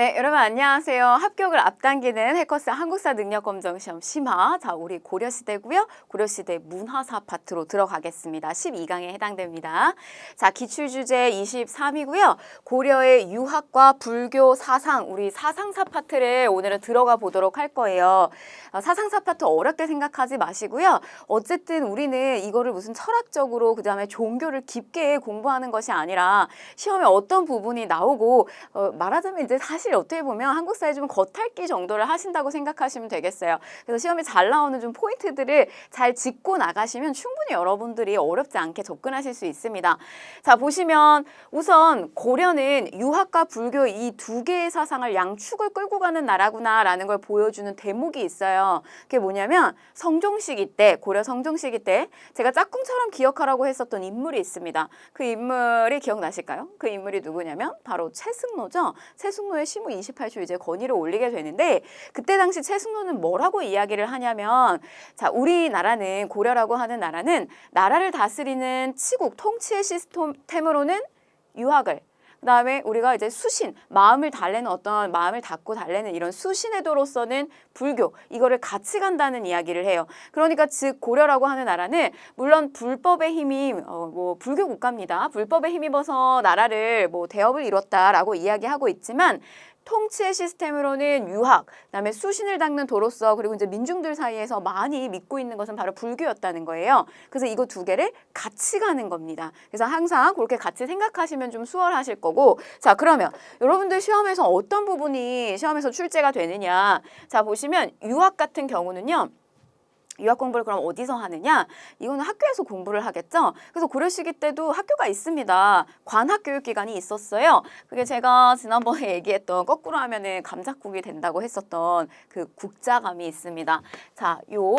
네, 여러분 안녕하세요. 합격을 앞당기는 해커스 한국사 능력검정시험 심화. 자, 우리 고려시대고요. 고려시대 문화사 파트로 들어가겠습니다. 12강에 해당됩니다. 자, 기출주제 23이고요. 고려의 유학과 불교 사상, 우리 사상사 파트를 오늘은 들어가 보도록 할 거예요. 사상사 파트 어렵게 생각하지 마시고요. 어쨌든 우리는 이거를 무슨 철학적으로 그다음에 종교를 깊게 공부하는 것이 아니라 시험에 어떤 부분이 나오고 말하자면 이제 사실 어떻게 보면 한국사에 좀 겉핥기 정도를 하신다고 생각하시면 되겠어요. 그래서 시험에 잘 나오는 좀 포인트들을 잘 짚고 나가시면 충분히 여러분들이 어렵지 않게 접근하실 수 있습니다. 자, 보시면 우선 고려는 유학과 불교 이 두 개의 사상을 양축을 끌고 가는 나라구나라는 걸 보여주는 대목이 있어요. 그게 뭐냐면 성종시기 때, 고려 성종시기 때 제가 짝꿍처럼 기억하라고 했었던 인물이 있습니다. 그 인물이 기억나실까요? 그 인물이 누구냐면 바로 최승로죠. 최승로의 시무 28조 이제 건의를 올리게 되는데 그때 당시 최승로는 뭐라고 이야기를 하냐면 자, 우리나라는 고려라고 하는 나라는 나라를 다스리는 치국 통치의 시스템으로는 유학을 그다음에 우리가 이제 수신, 마음을 달래는 어떤 마음을 닫고 달래는 이런 수신의 도로서는 불교, 이거를 같이 간다는 이야기를 해요. 그러니까 즉 고려라고 하는 나라는 물론 불법의 힘이 불교 국가입니다. 불법에 힘입어서 나라를 대업을 이뤘다라고 이야기하고 있지만 통치의 시스템으로는 유학, 그다음에 수신을 닦는 도로서 그리고 이제 민중들 사이에서 많이 믿고 있는 것은 바로 불교였다는 거예요. 그래서 이거 두 개를 같이 가는 겁니다. 그래서 항상 그렇게 같이 생각하시면 좀 수월하실 거고 자, 그러면 여러분들 시험에서 어떤 부분이 시험에서 출제가 되느냐 자, 보시면 유학 같은 경우는요. 유학 공부를 그럼 어디서 하느냐? 이거는 학교에서 공부를 하겠죠? 그래서 고려시기 때도 학교가 있습니다. 관학교육기관이 있었어요. 그게 제가 지난번에 얘기했던 거꾸로 하면은 감자국이 된다고 했었던 그 국자감이 있습니다. 자, 요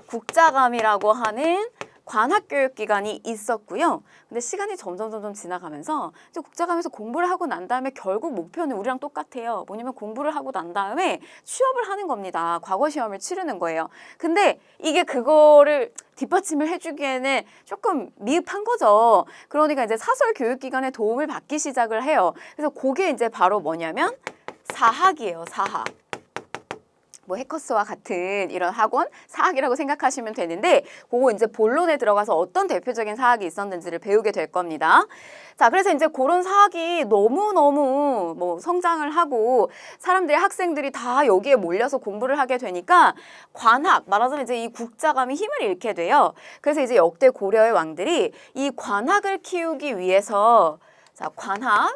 국자감이라고 하는 관학교육기관이 있었고요. 근데 시간이 점점 지나가면서 이제 국자감에서 공부를 하고 난 다음에 결국 목표는 우리랑 똑같아요. 뭐냐면 공부를 하고 난 다음에 취업을 하는 겁니다. 과거 시험을 치르는 거예요. 근데 이게 그거를 뒷받침을 해주기에는 조금 미흡한 거죠. 그러니까 이제 사설 교육기관의 도움을 받기 시작을 해요. 그래서 그게 이제 바로 뭐냐면 사학이에요. 사학. 해커스와 같은 이런 학원, 사학이라고 생각하시면 되는데 그거 이제 본론에 들어가서 어떤 대표적인 사학이 있었는지를 배우게 될 겁니다. 자, 그래서 이제 그런 사학이 너무너무 성장을 하고 사람들이 학생들이 다 여기에 몰려서 공부를 하게 되니까 관학, 말하자면 이제 이 국자감이 힘을 잃게 돼요. 그래서 이제 역대 고려의 왕들이 이 관학을 키우기 위해서 자, 관학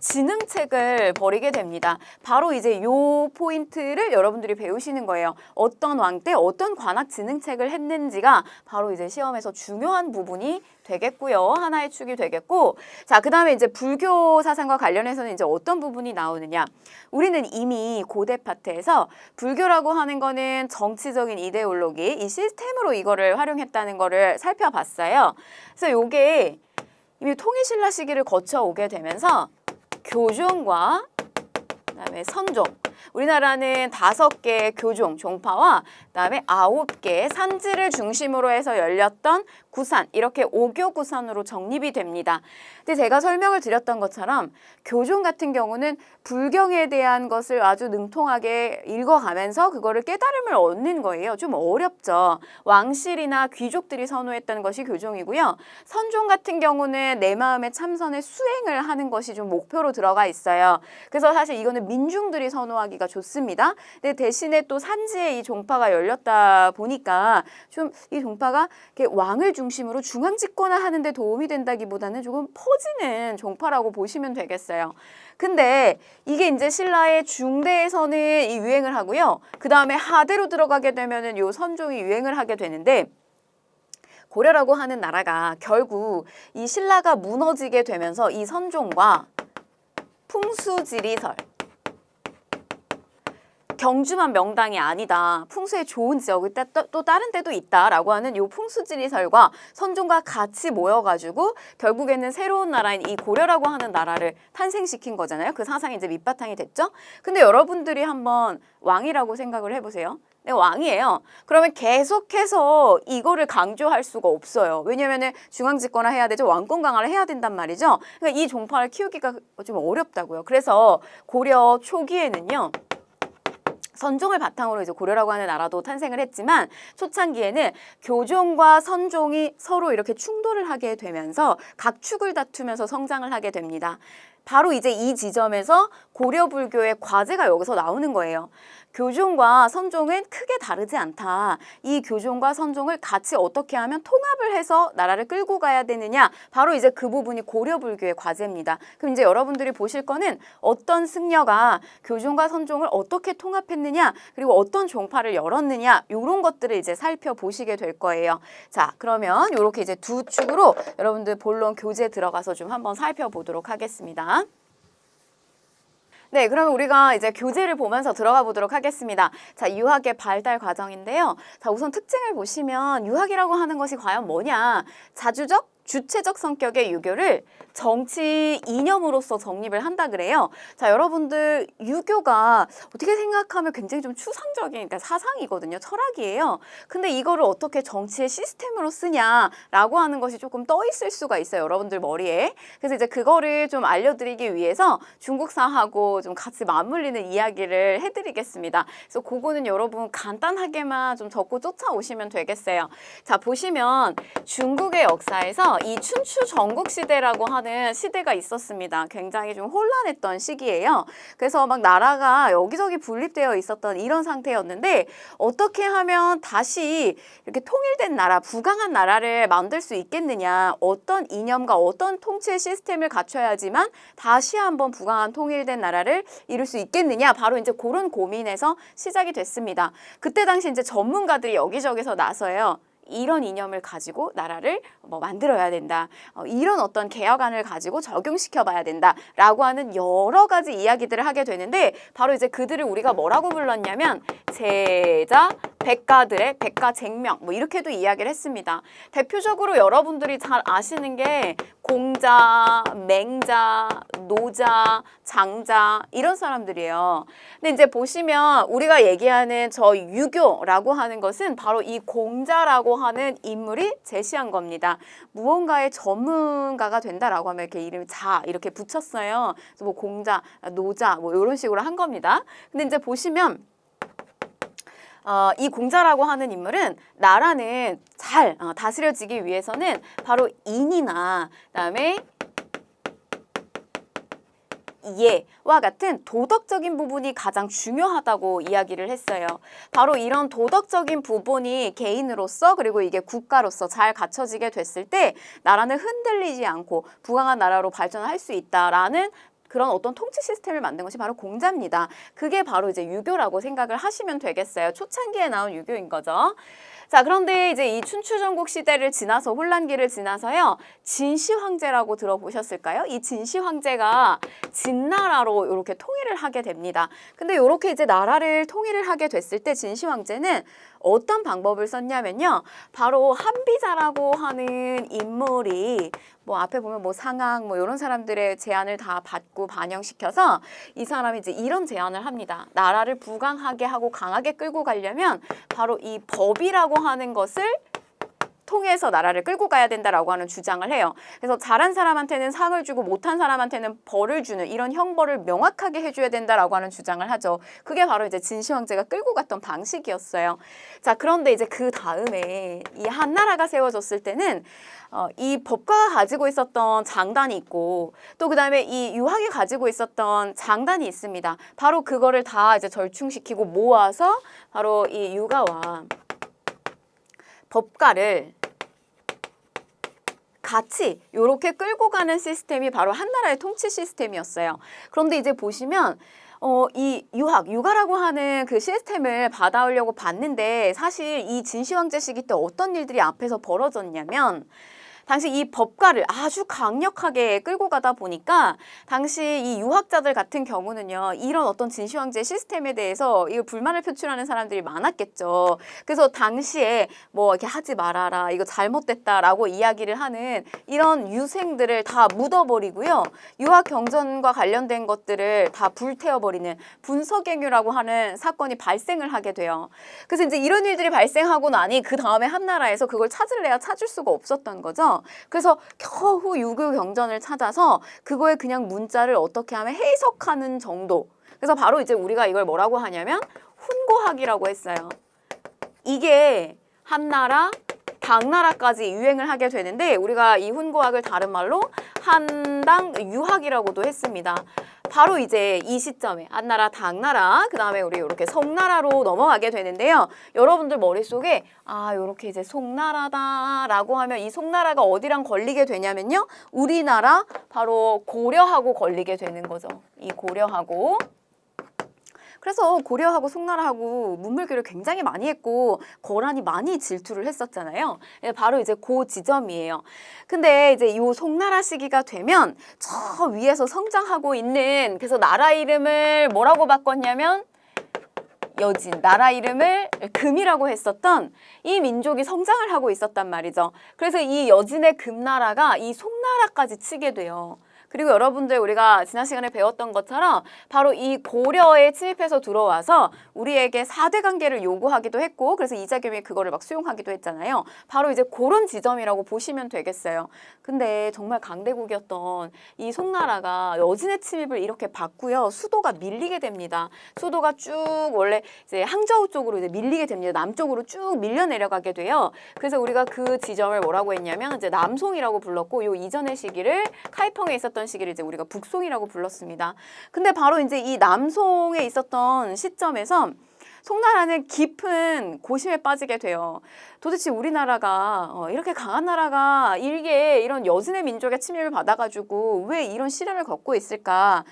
진흥책을 벌이게 됩니다. 바로 이제 요 포인트를 여러분들이 배우시는 거예요. 어떤 왕 때 어떤 관학 진흥책을 했는지가 바로 이제 시험에서 중요한 부분이 되겠고요. 하나의 축이 되겠고 자, 그다음에 이제 불교 사상과 관련해서는 이제 어떤 부분이 나오느냐. 우리는 이미 고대 파트에서 불교라고 하는 거는 정치적인 이데올로기, 이 시스템으로 이거를 활용했다는 거를 살펴봤어요. 그래서 요게 이미 통일신라 시기를 거쳐오게 되면서 교종과 그다음에 선종, 우리나라는 5개의 교종, 종파와 그다음에 9개의 산지를 중심으로 해서 열렸던 구산, 이렇게 5교 구산으로 정립이 됩니다. 근데 제가 설명을 드렸던 것처럼 교종 같은 경우는 불경에 대한 것을 아주 능통하게 읽어가면서 그거를 깨달음을 얻는 거예요. 좀 어렵죠. 왕실이나 귀족들이 선호했던 것이 교종이고요. 선종 같은 경우는 내 마음의 참선의 수행을 하는 것이 좀 목표로 들어가 있어요. 그래서 사실 이거는 민중들이 선호하기가 좋습니다. 근데 대신에 또 산지에 이 종파가 열렸다 보니까 좀 이 종파가 이렇게 왕을 중심으로 중앙 집권을 하는 데 도움이 된다기보다는 조금 퍼지는 종파라고 보시면 되겠어요. 근데 이게 이제 신라의 중대에서는 이 유행을 하고요. 그 다음에 하대로 들어가게 되면은 요 선종이 유행을 하게 되는데 고려라고 하는 나라가 결국 이 신라가 무너지게 되면서 이 선종과 풍수지리설, 경주만 명당이 아니다. 풍수에 좋은 지역이 또 다른 데도 있다라고 하는 요 풍수지리설과 선종과 같이 모여가지고 결국에는 새로운 나라인 이 고려라고 하는 나라를 탄생시킨 거잖아요. 그 사상이 이제 밑바탕이 됐죠. 근데 여러분들이 한번 왕이라고 생각을 해보세요. 네, 왕이에요. 그러면 계속해서 이거를 강조할 수가 없어요. 왜냐면은 중앙집권화 해야 되죠. 왕권 강화를 해야 된단 말이죠. 그러니까 이 종파를 키우기가 좀 어렵다고요. 그래서 고려 초기에는요. 선종을 바탕으로 이제 고려라고 하는 나라도 탄생을 했지만 초창기에는 교종과 선종이 서로 이렇게 충돌을 하게 되면서 각축을 다투면서 성장을 하게 됩니다. 바로 이제 이 지점에서 고려 불교의 과제가 여기서 나오는 거예요. 교종과 선종은 크게 다르지 않다. 이 교종과 선종을 같이 어떻게 하면 통합을 해서 나라를 끌고 가야 되느냐. 바로 이제 그 부분이 고려 불교의 과제입니다. 그럼 이제 여러분들이 보실 거는 어떤 승려가 교종과 선종을 어떻게 통합했느냐, 그리고 어떤 종파를 열었느냐, 이런 것들을 이제 살펴보시게 될 거예요. 자, 그러면 이렇게 이제 두 축으로 여러분들 본론 교재 들어가서 좀 한번 살펴보도록 하겠습니다. 네, 그러면 우리가 이제 교재를 보면서 들어가 보도록 하겠습니다. 자, 유학의 발달 과정인데요. 자, 우선 특징을 보시면 유학이라고 하는 것이 과연 뭐냐? 자주적, 주체적 성격의 유교를 정치 이념으로서 정립을 한다 그래요. 자, 여러분들 유교가 어떻게 생각하면 굉장히 좀 추상적인 그러니까 사상이거든요. 철학이에요. 근데 이거를 어떻게 정치의 시스템으로 쓰냐라고 하는 것이 조금 떠 있을 수가 있어요. 여러분들 머리에. 그래서 이제 그거를 좀 알려드리기 위해서 중국사하고 좀 같이 맞물리는 이야기를 해드리겠습니다. 그래서 그거는 여러분 간단하게만 좀 적고 쫓아오시면 되겠어요. 자, 보시면 중국의 역사에서 이 춘추 전국시대라고 하는 시대가 있었습니다. 굉장히 좀 혼란했던 시기예요. 그래서 막 나라가 여기저기 분립되어 있었던 이런 상태였는데 어떻게 하면 다시 이렇게 통일된 나라, 부강한 나라를 만들 수 있겠느냐, 어떤 이념과 어떤 통치 시스템을 갖춰야지만 다시 한번 부강한 통일된 나라를 이룰 수 있겠느냐, 바로 이제 그런 고민에서 시작이 됐습니다. 그때 당시 이제 전문가들이 여기저기서 나서요. 이런 이념을 가지고 나라를 만들어야 된다. 이런 어떤 개혁안을 가지고 적용시켜 봐야 된다라고 하는 여러 가지 이야기들을 하게 되는데 바로 이제 그들을 우리가 뭐라고 불렀냐면 제자, 백가들의 백가쟁명 이렇게도 이야기를 했습니다. 대표적으로 여러분들이 잘 아시는 게 공자, 맹자, 노자, 장자 이런 사람들이에요. 근데 이제 보시면 우리가 얘기하는 저 유교라고 하는 것은 바로 이 공자라고 하는 인물이 제시한 겁니다. 무언가의 전문가가 된다라고 하면 이렇게 이름이 자 이렇게 붙였어요. 그래서 뭐 공자, 노자 이런 식으로 한 겁니다. 근데 이제 보시면 이 공자라고 하는 인물은 나라는 잘 다스려지기 위해서는 바로 인이나 그다음에 예와 같은 도덕적인 부분이 가장 중요하다고 이야기를 했어요. 바로 이런 도덕적인 부분이 개인으로서 그리고 이게 국가로서 잘 갖춰지게 됐을 때 나라는 흔들리지 않고 부강한 나라로 발전할 수 있다라는 그런 어떤 통치 시스템을 만든 것이 바로 공자입니다. 그게 바로 이제 유교라고 생각을 하시면 되겠어요. 초창기에 나온 유교인 거죠. 자, 그런데 이제 이 춘추전국 시대를 지나서 혼란기를 지나서요. 진시 황제라고 들어보셨을까요? 이 진시 황제가 진나라로 이렇게 통일을 하게 됩니다. 근데 이렇게 이제 나라를 통일을 하게 됐을 때 진시 황제는 어떤 방법을 썼냐면요. 바로 한비자라고 하는 인물이 앞에 보면 상항 이런 사람들의 제안을 다 받고 반영시켜서 이 사람이 이제 이런 제안을 합니다. 나라를 부강하게 하고 강하게 끌고 가려면 바로 이 법이라고 하는 것을 통해서 나라를 끌고 가야 된다라고 하는 주장을 해요. 그래서 잘한 사람한테는 상을 주고 못한 사람한테는 벌을 주는 이런 형벌을 명확하게 해줘야 된다라고 하는 주장을 하죠. 그게 바로 이제 진시 황제가 끌고 갔던 방식이었어요. 자, 그런데 이제 그 다음에 이 한나라가 세워졌을 때는 이 법과가 가지고 있었던 장단이 있고 또 그다음에 이 유학이 가지고 있었던 장단이 있습니다. 바로 그거를 다 이제 절충시키고 모아서 바로 이 유가와 법가를 같이 이렇게 끌고 가는 시스템이 바로 한나라의 통치 시스템이었어요. 그런데 이제 보시면 이 유가라고 하는 그 시스템을 받아오려고 봤는데 사실 이 진시 황제 시기 때 어떤 일들이 앞에서 벌어졌냐면 당시 이 법과를 아주 강력하게 끌고 가다 보니까 당시 이 유학자들 같은 경우는요, 이런 어떤 진시황제 시스템에 대해서 이 불만을 표출하는 사람들이 많았겠죠. 그래서 당시에 뭐 이렇게 하지 말아라, 이거 잘못됐다라고 이야기를 하는 이런 유생들을 다 묻어버리고요, 유학 경전과 관련된 것들을 다 불태워버리는 분서갱유라고 하는 사건이 발생을 하게 돼요. 그래서 이제 이런 일들이 발생하고 나니 그 다음에 한나라에서 그걸 찾을래야 찾을 수가 없었던 거죠. 그래서 겨우 유교 경전을 찾아서 그거에 그냥 문자를 어떻게 하면 해석하는 정도. 그래서 바로 이제 우리가 이걸 뭐라고 하냐면 훈고학이라고 했어요. 이게 한나라, 당나라까지 유행을 하게 되는데 우리가 이 훈고학을 다른 말로 한당 유학이라고도 했습니다. 바로 이제 이 시점에 한나라, 당나라, 그 다음에 우리 이렇게 송나라로 넘어가게 되는데요. 여러분들 머릿속에 이렇게 이제 송나라다라고 하면 이 송나라가 어디랑 걸리게 되냐면요, 우리나라 바로 고려하고 걸리게 되는 거죠. 이 고려하고. 그래서 고려하고 송나라하고 문물교를 굉장히 많이 했고 거란이 많이 질투를 했었잖아요. 바로 이제 그 지점이에요. 근데 이제 이 송나라 시기가 되면 저 위에서 성장하고 있는, 그래서 나라 이름을 뭐라고 바꿨냐면 여진, 나라 이름을 금이라고 했었던 이 민족이 성장을 하고 있었단 말이죠. 그래서 이 여진의 금나라가 이 송나라까지 치게 돼요. 그리고 여러분들 우리가 지난 시간에 배웠던 것처럼 바로 이 고려에 침입해서 들어와서 우리에게 4대 관계를 요구하기도 했고, 그래서 이자겸이 그거를 막 수용하기도 했잖아요. 바로 이제 그런 지점이라고 보시면 되겠어요. 근데 정말 강대국이었던 이 송나라가 여진의 침입을 이렇게 받고요, 수도가 밀리게 됩니다. 수도가 쭉 원래 이제 항저우 쪽으로 이제 밀리게 됩니다. 남쪽으로 쭉 밀려 내려가게 돼요. 그래서 우리가 그 지점을 뭐라고 했냐면 이제 남송이라고 불렀고, 요 이전의 시기를 카이펑에 있었던 시기를 이제 우리가 북송이라고 불렀습니다. 근데 바로 이제 이 남송에 있었던 시점에서 송나라는 깊은 고심에 빠지게 돼요. 도대체 우리나라가 이렇게 강한 나라가 일개 이런 여진의 민족의 침입을 받아가지고 왜 이런 시련을 겪고 있을까?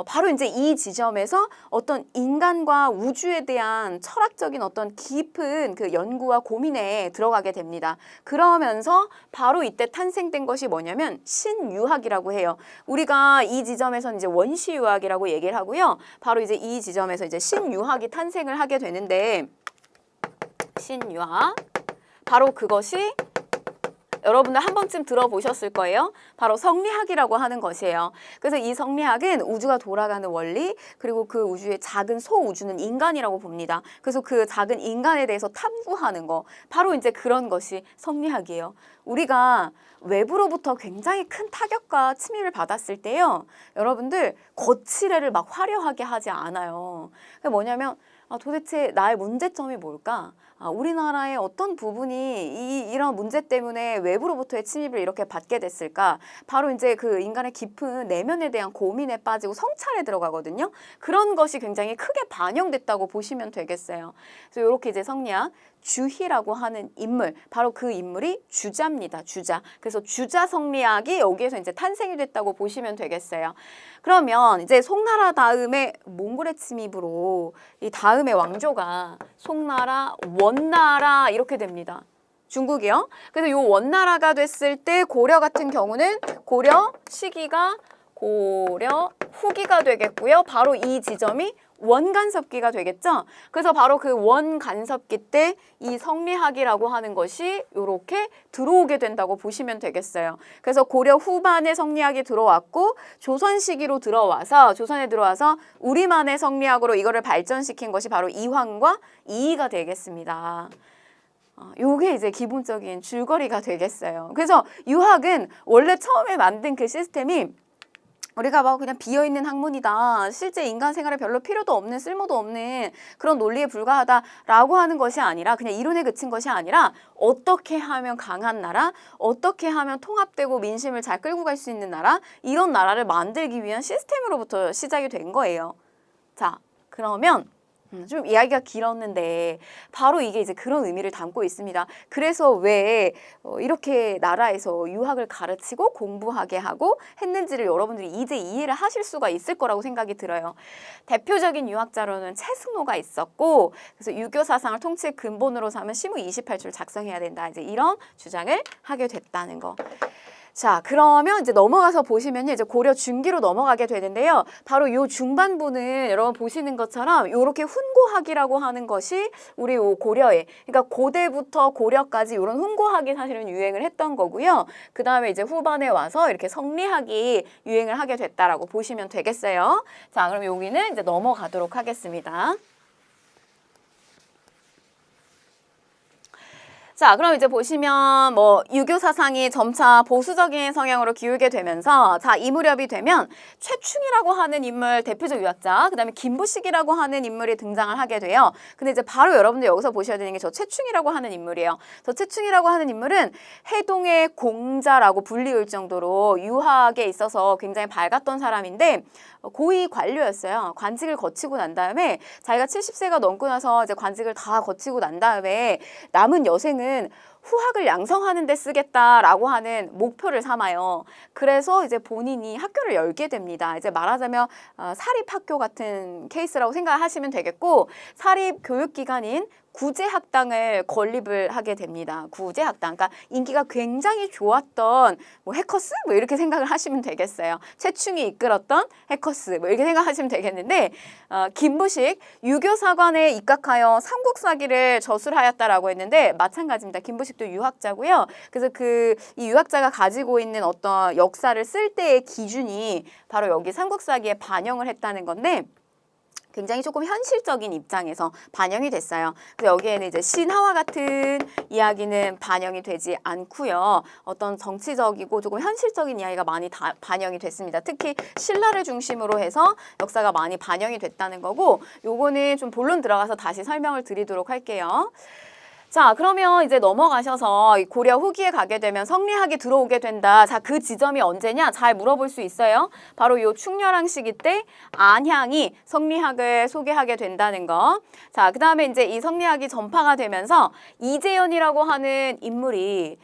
바로 이제 이 지점에서 어떤 인간과 우주에 대한 철학적인 어떤 깊은 그 연구와 고민에 들어가게 됩니다. 그러면서 바로 이때 탄생된 것이 뭐냐면 신유학이라고 해요. 우리가 이 지점에서는 이제 원시유학이라고 얘기를 하고요. 바로 이제 이 지점에서 이제 신유학이 탄생을 하게 되는데, 신유학, 바로 그것이 여러분들 한 번쯤 들어보셨을 거예요. 바로 성리학이라고 하는 것이에요. 그래서 이 성리학은 우주가 돌아가는 원리, 그리고 그 우주의 작은 소우주는 인간이라고 봅니다. 그래서 그 작은 인간에 대해서 탐구하는 거, 바로 이제 그런 것이 성리학이에요. 우리가 외부로부터 굉장히 큰 타격과 침입을 받았을 때요, 여러분들 거칠애를 막 화려하게 하지 않아요. 그게 뭐냐면 도대체 나의 문제점이 뭘까? 우리나라의 어떤 부분이 이런 문제 때문에 외부로부터의 침입을 이렇게 받게 됐을까? 바로 이제 그 인간의 깊은 내면에 대한 고민에 빠지고 성찰에 들어가거든요. 그런 것이 굉장히 크게 반영됐다고 보시면 되겠어요. 그래서 이렇게 이제 성리학, 주희라고 하는 인물, 바로 그 인물이 주자입니다. 주자. 그래서 주자 성리학이 여기에서 이제 탄생이 됐다고 보시면 되겠어요. 그러면 이제 송나라 다음에 몽골의 침입으로 이 다음의 왕조가 송나라, 원나라 이렇게 됩니다. 중국이요. 그래서 요 원나라가 됐을 때 고려 같은 경우는 고려 시기가 고려 후기가 되겠고요. 바로 이 지점이 원간섭기가 되겠죠. 그래서 바로 그 원간섭기 때 이 성리학이라고 하는 것이 이렇게 들어오게 된다고 보시면 되겠어요. 그래서 고려 후반에 성리학이 들어왔고 조선 시기로 들어와서, 조선에 들어와서 우리만의 성리학으로 이거를 발전시킨 것이 바로 이황과 이이가 되겠습니다. 요게 이제 기본적인 줄거리가 되겠어요. 그래서 유학은 원래 처음에 만든 그 시스템이 우리가 막 그냥 비어있는 학문이다, 실제 인간 생활에 별로 필요도 없는, 쓸모도 없는 그런 논리에 불과하다라고 하는 것이 아니라, 그냥 이론에 그친 것이 아니라 어떻게 하면 강한 나라, 어떻게 하면 통합되고 민심을 잘 끌고 갈 수 있는 나라, 이런 나라를 만들기 위한 시스템으로부터 시작이 된 거예요. 자, 그러면 좀 이야기가 길었는데 바로 이게 이제 그런 의미를 담고 있습니다. 그래서 왜 이렇게 나라에서 유학을 가르치고 공부하게 하고 했는지를 여러분들이 이제 이해를 하실 수가 있을 거라고 생각이 들어요. 대표적인 유학자로는 채승로가 있었고, 그래서 유교 사상을 통치의 근본으로 삼은 시무 28조를 작성해야 된다. 이제 이런 주장을 하게 됐다는 거. 자, 그러면 이제 넘어가서 보시면요. 이제 고려 중기로 넘어가게 되는데요. 바로 요 중반부는 여러분 보시는 것처럼 요렇게 훈고학이라고 하는 것이 우리 요 고려에, 그러니까 고대부터 고려까지 요런 훈고학이 사실은 유행을 했던 거고요. 그 다음에 이제 후반에 와서 이렇게 성리학이 유행을 하게 됐다라고 보시면 되겠어요. 자, 그럼 여기는 이제 넘어가도록 하겠습니다. 자, 그럼 이제 보시면 뭐 유교 사상이 점차 보수적인 성향으로 기울게 되면서 자, 이 무렵이 되면 최충이라고 하는 인물 대표적 유학자, 그다음에 김부식이라고 하는 인물이 등장을 하게 돼요. 근데 이제 바로 여러분들 여기서 보셔야 되는 게 저 최충이라고 하는 인물이에요. 저 최충이라고 하는 인물은 해동의 공자라고 불리울 정도로 유학에 있어서 굉장히 밝았던 사람인데 고위 관료였어요. 관직을 거치고 난 다음에 자기가 70세가 넘고 나서 이제 관직을 다 거치고 난 다음에 남은 여생은 후학을 양성하는 데 쓰겠다라고 하는 목표를 삼아요. 그래서 이제 본인이 학교를 열게 됩니다. 이제 말하자면 사립학교 같은 케이스라고 생각하시면 되겠고, 사립교육기관인 구제학당을 건립을 하게 됩니다. 구제학당. 그러니까 인기가 굉장히 좋았던 뭐 해커스? 뭐 이렇게 생각을 하시면 되겠어요. 최충이 이끌었던 해커스 뭐 이렇게 생각하시면 되겠는데, 김부식 유교사관에 입각하여 삼국사기를 저술하였다라고 했는데 마찬가지입니다. 김부식도 유학자고요. 그래서 이 유학자가 가지고 있는 어떤 역사를 쓸 때의 기준이 바로 여기 삼국사기에 반영을 했다는 건데, 굉장히 조금 현실적인 입장에서 반영이 됐어요. 그래서 여기에는 이제 신화와 같은 이야기는 반영이 되지 않고요. 어떤 정치적이고 조금 현실적인 이야기가 많이 반영이 됐습니다. 특히 신라를 중심으로 해서 역사가 많이 반영이 됐다는 거고, 요거는 좀 본론 들어가서 다시 설명을 드리도록 할게요. 자, 그러면 이제 넘어가셔서 고려 후기에 가게 되면 성리학이 들어오게 된다. 자, 그 지점이 언제냐? 잘 물어볼 수 있어요. 바로 요 충렬왕 시기 때 안향이 성리학을 소개하게 된다는 거. 자, 그 다음에 이제 이 성리학이 전파가 되면서 이재현이라고 하는 인물이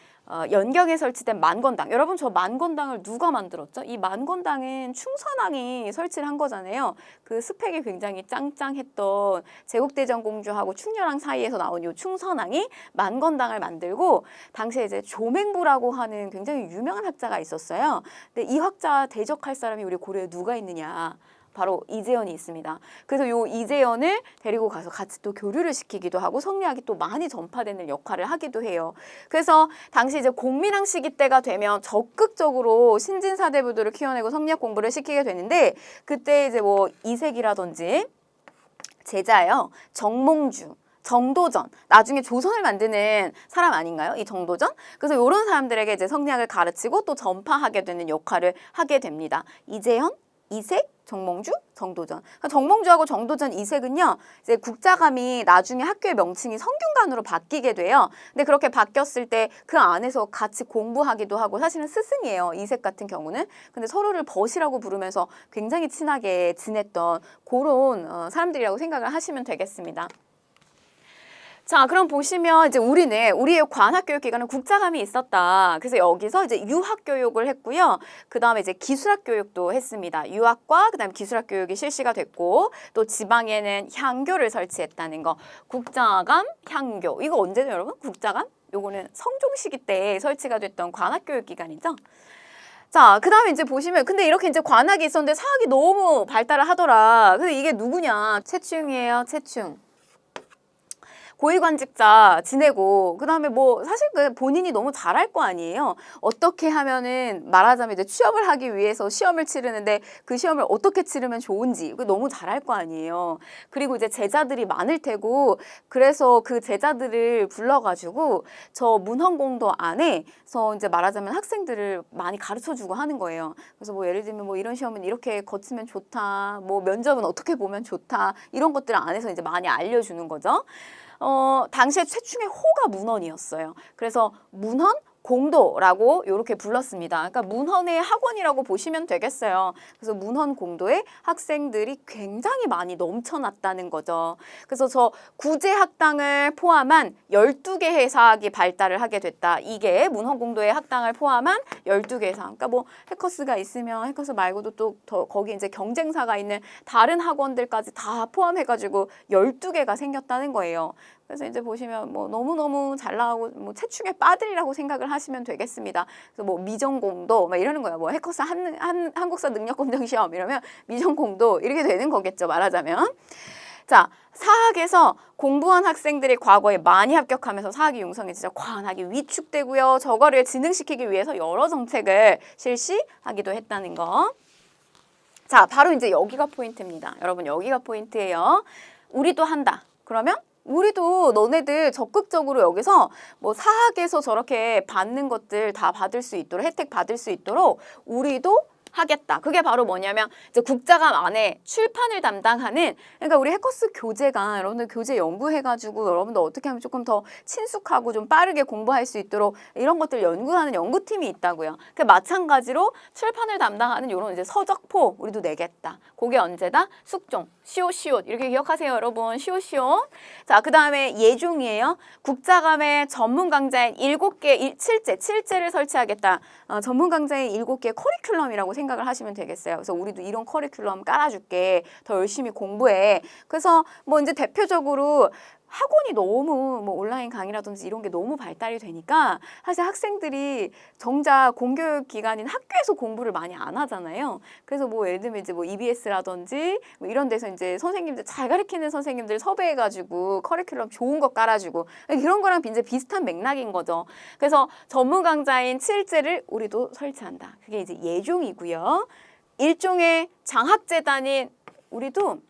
연경에 설치된 만건당. 여러분, 저 만건당을 누가 만들었죠? 이 만건당은 충선왕이 설치를 한 거잖아요. 그 스펙이 굉장히 짱짱했던 제국대전 공주하고 충렬왕 사이에서 나온 이 충선왕이 만건당을 만들고, 당시에 이제 조맹부라고 하는 굉장히 유명한 학자가 있었어요. 근데 이 학자 대적할 사람이 우리 고려에 누가 있느냐? 바로 이재현이 있습니다. 그래서 요 이재현을 데리고 가서 같이 또 교류를 시키기도 하고 성리학이 또 많이 전파되는 역할을 하기도 해요. 그래서 당시 이제 공민왕 시기 때가 되면 적극적으로 신진사대부들을 키워내고 성리학 공부를 시키게 되는데, 그때 이제 뭐 이색이라든지 제자예요. 정몽주, 정도전, 나중에 조선을 만드는 사람 아닌가요? 이 정도전? 그래서 이런 사람들에게 이제 성리학을 가르치고 또 전파하게 되는 역할을 하게 됩니다. 이재현, 이색, 정몽주, 정도전. 정몽주하고 정도전, 이색은요, 이제 국자감이 나중에 학교의 명칭이 성균관으로 바뀌게 돼요. 근데 그렇게 바뀌었을 때 그 안에서 같이 공부하기도 하고, 사실은 스승이에요. 이색 같은 경우는. 근데 서로를 벗이라고 부르면서 굉장히 친하게 지냈던 그런 사람들이라고 생각을 하시면 되겠습니다. 자, 그럼 보시면 이제 우리의 관학교육기관은 국자감이 있었다. 그래서 여기서 이제 유학교육을 했고요. 그 다음에 이제 기술학교육도 했습니다. 유학과 그 다음에 기술학교육이 실시가 됐고, 또 지방에는 향교를 설치했다는 거. 국자감, 향교. 이거 언제죠, 여러분? 국자감? 요거는 성종시기 때 설치가 됐던 관학교육기관이죠. 자, 그 다음에 이제 보시면, 근데 이렇게 이제 관학이 있었는데 사학이 너무 발달을 하더라. 근데 이게 누구냐? 최충이에요, 최충. 고위관직자 지내고, 그 다음에 뭐 사실 그 본인이 너무 잘할 거 아니에요. 어떻게 하면은 말하자면 이제 취업을 하기 위해서 시험을 치르는데 그 시험을 어떻게 치르면 좋은지 너무 잘할 거 아니에요. 그리고 이제 제자들이 많을 테고, 그래서 그 제자들을 불러가지고 저 문헌공도 안에서 이제 말하자면 학생들을 많이 가르쳐주고 하는 거예요. 그래서 뭐 예를 들면 뭐 이런 시험은 이렇게 거치면 좋다, 뭐 면접은 어떻게 보면 좋다, 이런 것들 안에서 이제 많이 알려주는 거죠. 당시에 최충의 호가 문헌이었어요. 그래서 문헌, 공도라고 이렇게 불렀습니다. 그러니까 문헌의 학원이라고 보시면 되겠어요. 그래서 문헌 공도에 학생들이 굉장히 많이 넘쳐났다는 거죠. 그래서 저 구제학당을 포함한 12개 해사학이 발달을 하게 됐다. 이게 문헌 공도의 학당을 포함한 12개 해사학. 그러니까 뭐 해커스가 있으면 해커스 말고도 또 더 거기 이제 경쟁사가 있는 다른 학원들까지 다 포함해가지고 12개가 생겼다는 거예요. 그래서 이제 보시면 뭐 너무너무 잘 나가고 뭐 최충의 빠들이라고 생각을 하시면 되겠습니다. 그래서 뭐 미전공도 막 이러는 거예요. 뭐 해커스 한국사 능력검정 시험 이러면 미전공도 이렇게 되는 거겠죠. 말하자면. 자, 사학에서 공부한 학생들이 과거에 많이 합격하면서 사학이 융성해지자 관학이 위축되고요. 저거를 진흥시키기 위해서 여러 정책을 실시하기도 했다는 거. 자, 바로 이제 여기가 포인트입니다. 여러분 여기가 포인트예요. 우리도 한다. 그러면 우리도 너네들 적극적으로 여기서 뭐 사학에서 저렇게 받는 것들 다 받을 수 있도록 혜택 받을 수 있도록 우리도 하겠다. 그게 바로 뭐냐면 이제 국자감 안에 출판을 담당하는 그러니까 우리 해커스 교재가 여러분들 교재 연구해가지고 여러분들 어떻게 하면 조금 더 친숙하고 좀 빠르게 공부할 수 있도록 이런 것들 연구하는 연구팀이 있다고요. 그 마찬가지로 출판을 담당하는 이런 이제 서적포 우리도 내겠다. 그게 언제다? 숙종, 시옷 이렇게 기억하세요, 여러분. 시옷. 자, 그 다음에 예종이에요. 국자감에 전문 강좌인 7개 7제를 설치하겠다. 전문 강좌인 7개 커리큘럼이라고 생각을 하시면 되겠어요. 그래서 우리도 이런 커리큘럼 깔아줄게. 더 열심히 공부해. 그래서 뭐 이제 대표적으로 학원이 너무 뭐 온라인 강의라든지 이런 게 너무 발달이 되니까 사실 학생들이 정작 공교육 기관인 학교에서 공부를 많이 안 하잖아요. 그래서 뭐 예를 들면 이제 뭐 EBS라든지 뭐 이런 데서 이제 선생님들 잘 가르치는 선생님들 섭외해가지고 커리큘럼 좋은 거 깔아주고 이런 거랑 이제 비슷한 맥락인 거죠. 그래서 전문 강좌인 7제를 우리도 설치한다. 그게 이제 예종이고요. 일종의 장학재단인 우리도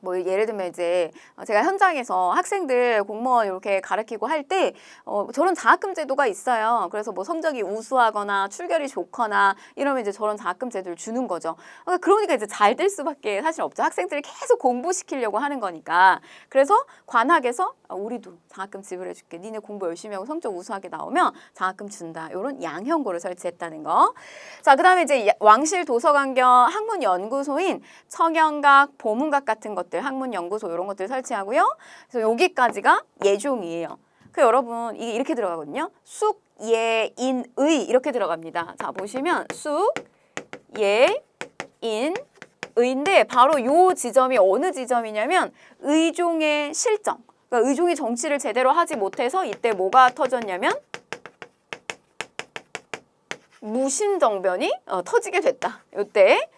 뭐 예를 들면 이제 제가 현장에서 학생들 공무원 이렇게 가르치고 할 때 저런 장학금 제도가 있어요. 그래서 뭐 성적이 우수하거나 출결이 좋거나 이러면 이제 저런 장학금 제도를 주는 거죠. 그러니까 이제 잘 될 수밖에 사실 없죠. 학생들을 계속 공부시키려고 하는 거니까. 그래서 관학에서 우리도 장학금 지불해줄게. 니네 공부 열심히 하고 성적 우수하게 나오면 장학금 준다. 이런 양형고를 설치했다는 거. 자, 그다음에 이제 왕실 도서관 겸 학문 연구소인 청영각, 보문각 같은 것들 학문연구소 이런 것들 설치하고요. 그래서 여기까지가 예종이에요. 그 여러분 이게 이렇게 들어가거든요. 숙, 예, 인, 의 이렇게 들어갑니다. 자, 보시면 숙, 예, 인, 의인데 바로 요 지점이 어느 지점이냐면 의종의 실정. 그러니까 의종이 정치를 제대로 하지 못해서 이때 뭐가 터졌냐면 무신정변이 터지게 됐다. 요때.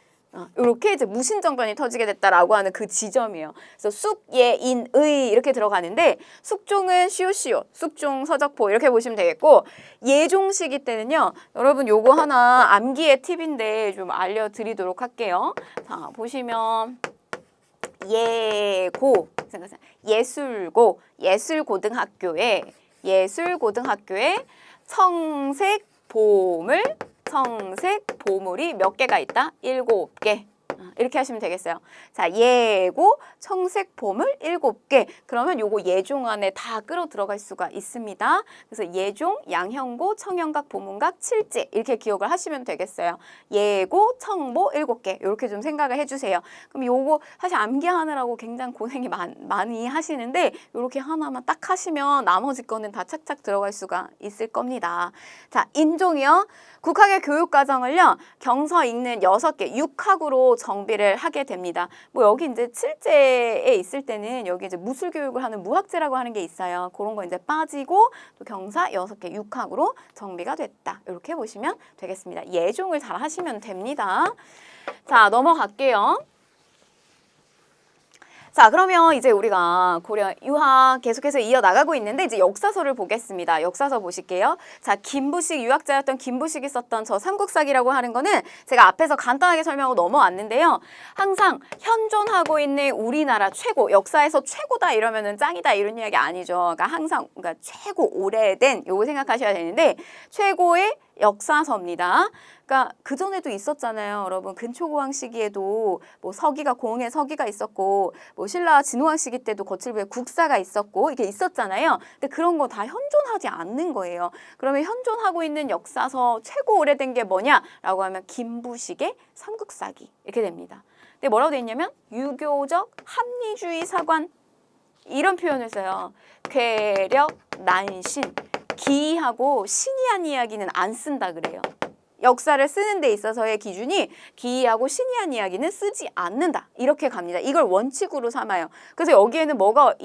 이렇게 이제 무신정변이 터지게 됐다라고 하는 그 지점이에요. 그래서 숙, 예, 인, 의 이렇게 들어가는데 숙종은 시옷, 숙종, 서적포 이렇게 보시면 되겠고 예종 시기 때는요. 여러분 요거 하나 암기의 팁인데 좀 알려드리도록 할게요. 자, 보시면 예고 생각하세요. 예술고등학교에 청색 보물이 몇 개가 있다? 7개. 이렇게 하시면 되겠어요. 자, 예고, 청색 보물 7개. 그러면 요거 예종 안에 다 끌어 들어갈 수가 있습니다. 그래서 예종, 양형고, 청영각, 보문각, 7제 이렇게 기억을 하시면 되겠어요. 예고, 청보 7개 이렇게 좀 생각을 해주세요. 그럼 요거 사실 암기하느라고 굉장히 고생이 많이 하시는데 요렇게 하나만 딱 하시면 나머지 거는 다 착착 들어갈 수가 있을 겁니다. 자, 인종이요. 국학의 교육과정을요. 경서 읽는 6개, 6학으로 정비를 하게 됩니다. 뭐 여기 이제 7제에 있을 때는 여기 이제 무술 교육을 하는 무학제라고 하는 게 있어요. 그런 거 이제 빠지고 또 경사 6개, 6학으로 정비가 됐다. 이렇게 보시면 되겠습니다. 예종을 잘 하시면 됩니다. 자, 넘어갈게요. 자, 그러면 이제 우리가 고려 유학 계속해서 이어나가고 있는데 이제 역사서를 보겠습니다. 역사서 보실게요. 자, 김부식 유학자였던 김부식이 썼던 저 삼국사기라고 하는 거는 제가 앞에서 간단하게 설명하고 넘어왔는데요. 항상 현존하고 있는 우리나라 최고, 역사에서 최고다 이러면은 짱이다 이런 이야기 아니죠. 그러니까 항상 최고 오래된 요거 생각하셔야 되는데 최고의 역사서입니다. 그러니까 그전에도 있었잖아요. 여러분 근초고왕 시기에도 뭐 서기가 고흥에 서기가 있었고 뭐 신라 진후왕 시기 때도 거칠부에 국사가 있었고 이게 있었잖아요. 근데 그런 거 다 현존하지 않는 거예요. 그러면 현존하고 있는 역사서 최고 오래된 게 뭐냐라고 하면 김부식의 삼국사기 이렇게 됩니다. 근데 뭐라고 돼 있냐면 유교적 합리주의 사관 이런 표현을 써요. 괴력, 난신, 기이하고 신이한 이야기는 안 쓴다 그래요. 역사를 쓰는 데 있어서의 기준이 기이하고 신이한 이야기는 쓰지 않는다. 이렇게 갑니다. 이걸 원칙으로 삼아요. 그래서 여기에는 뭐가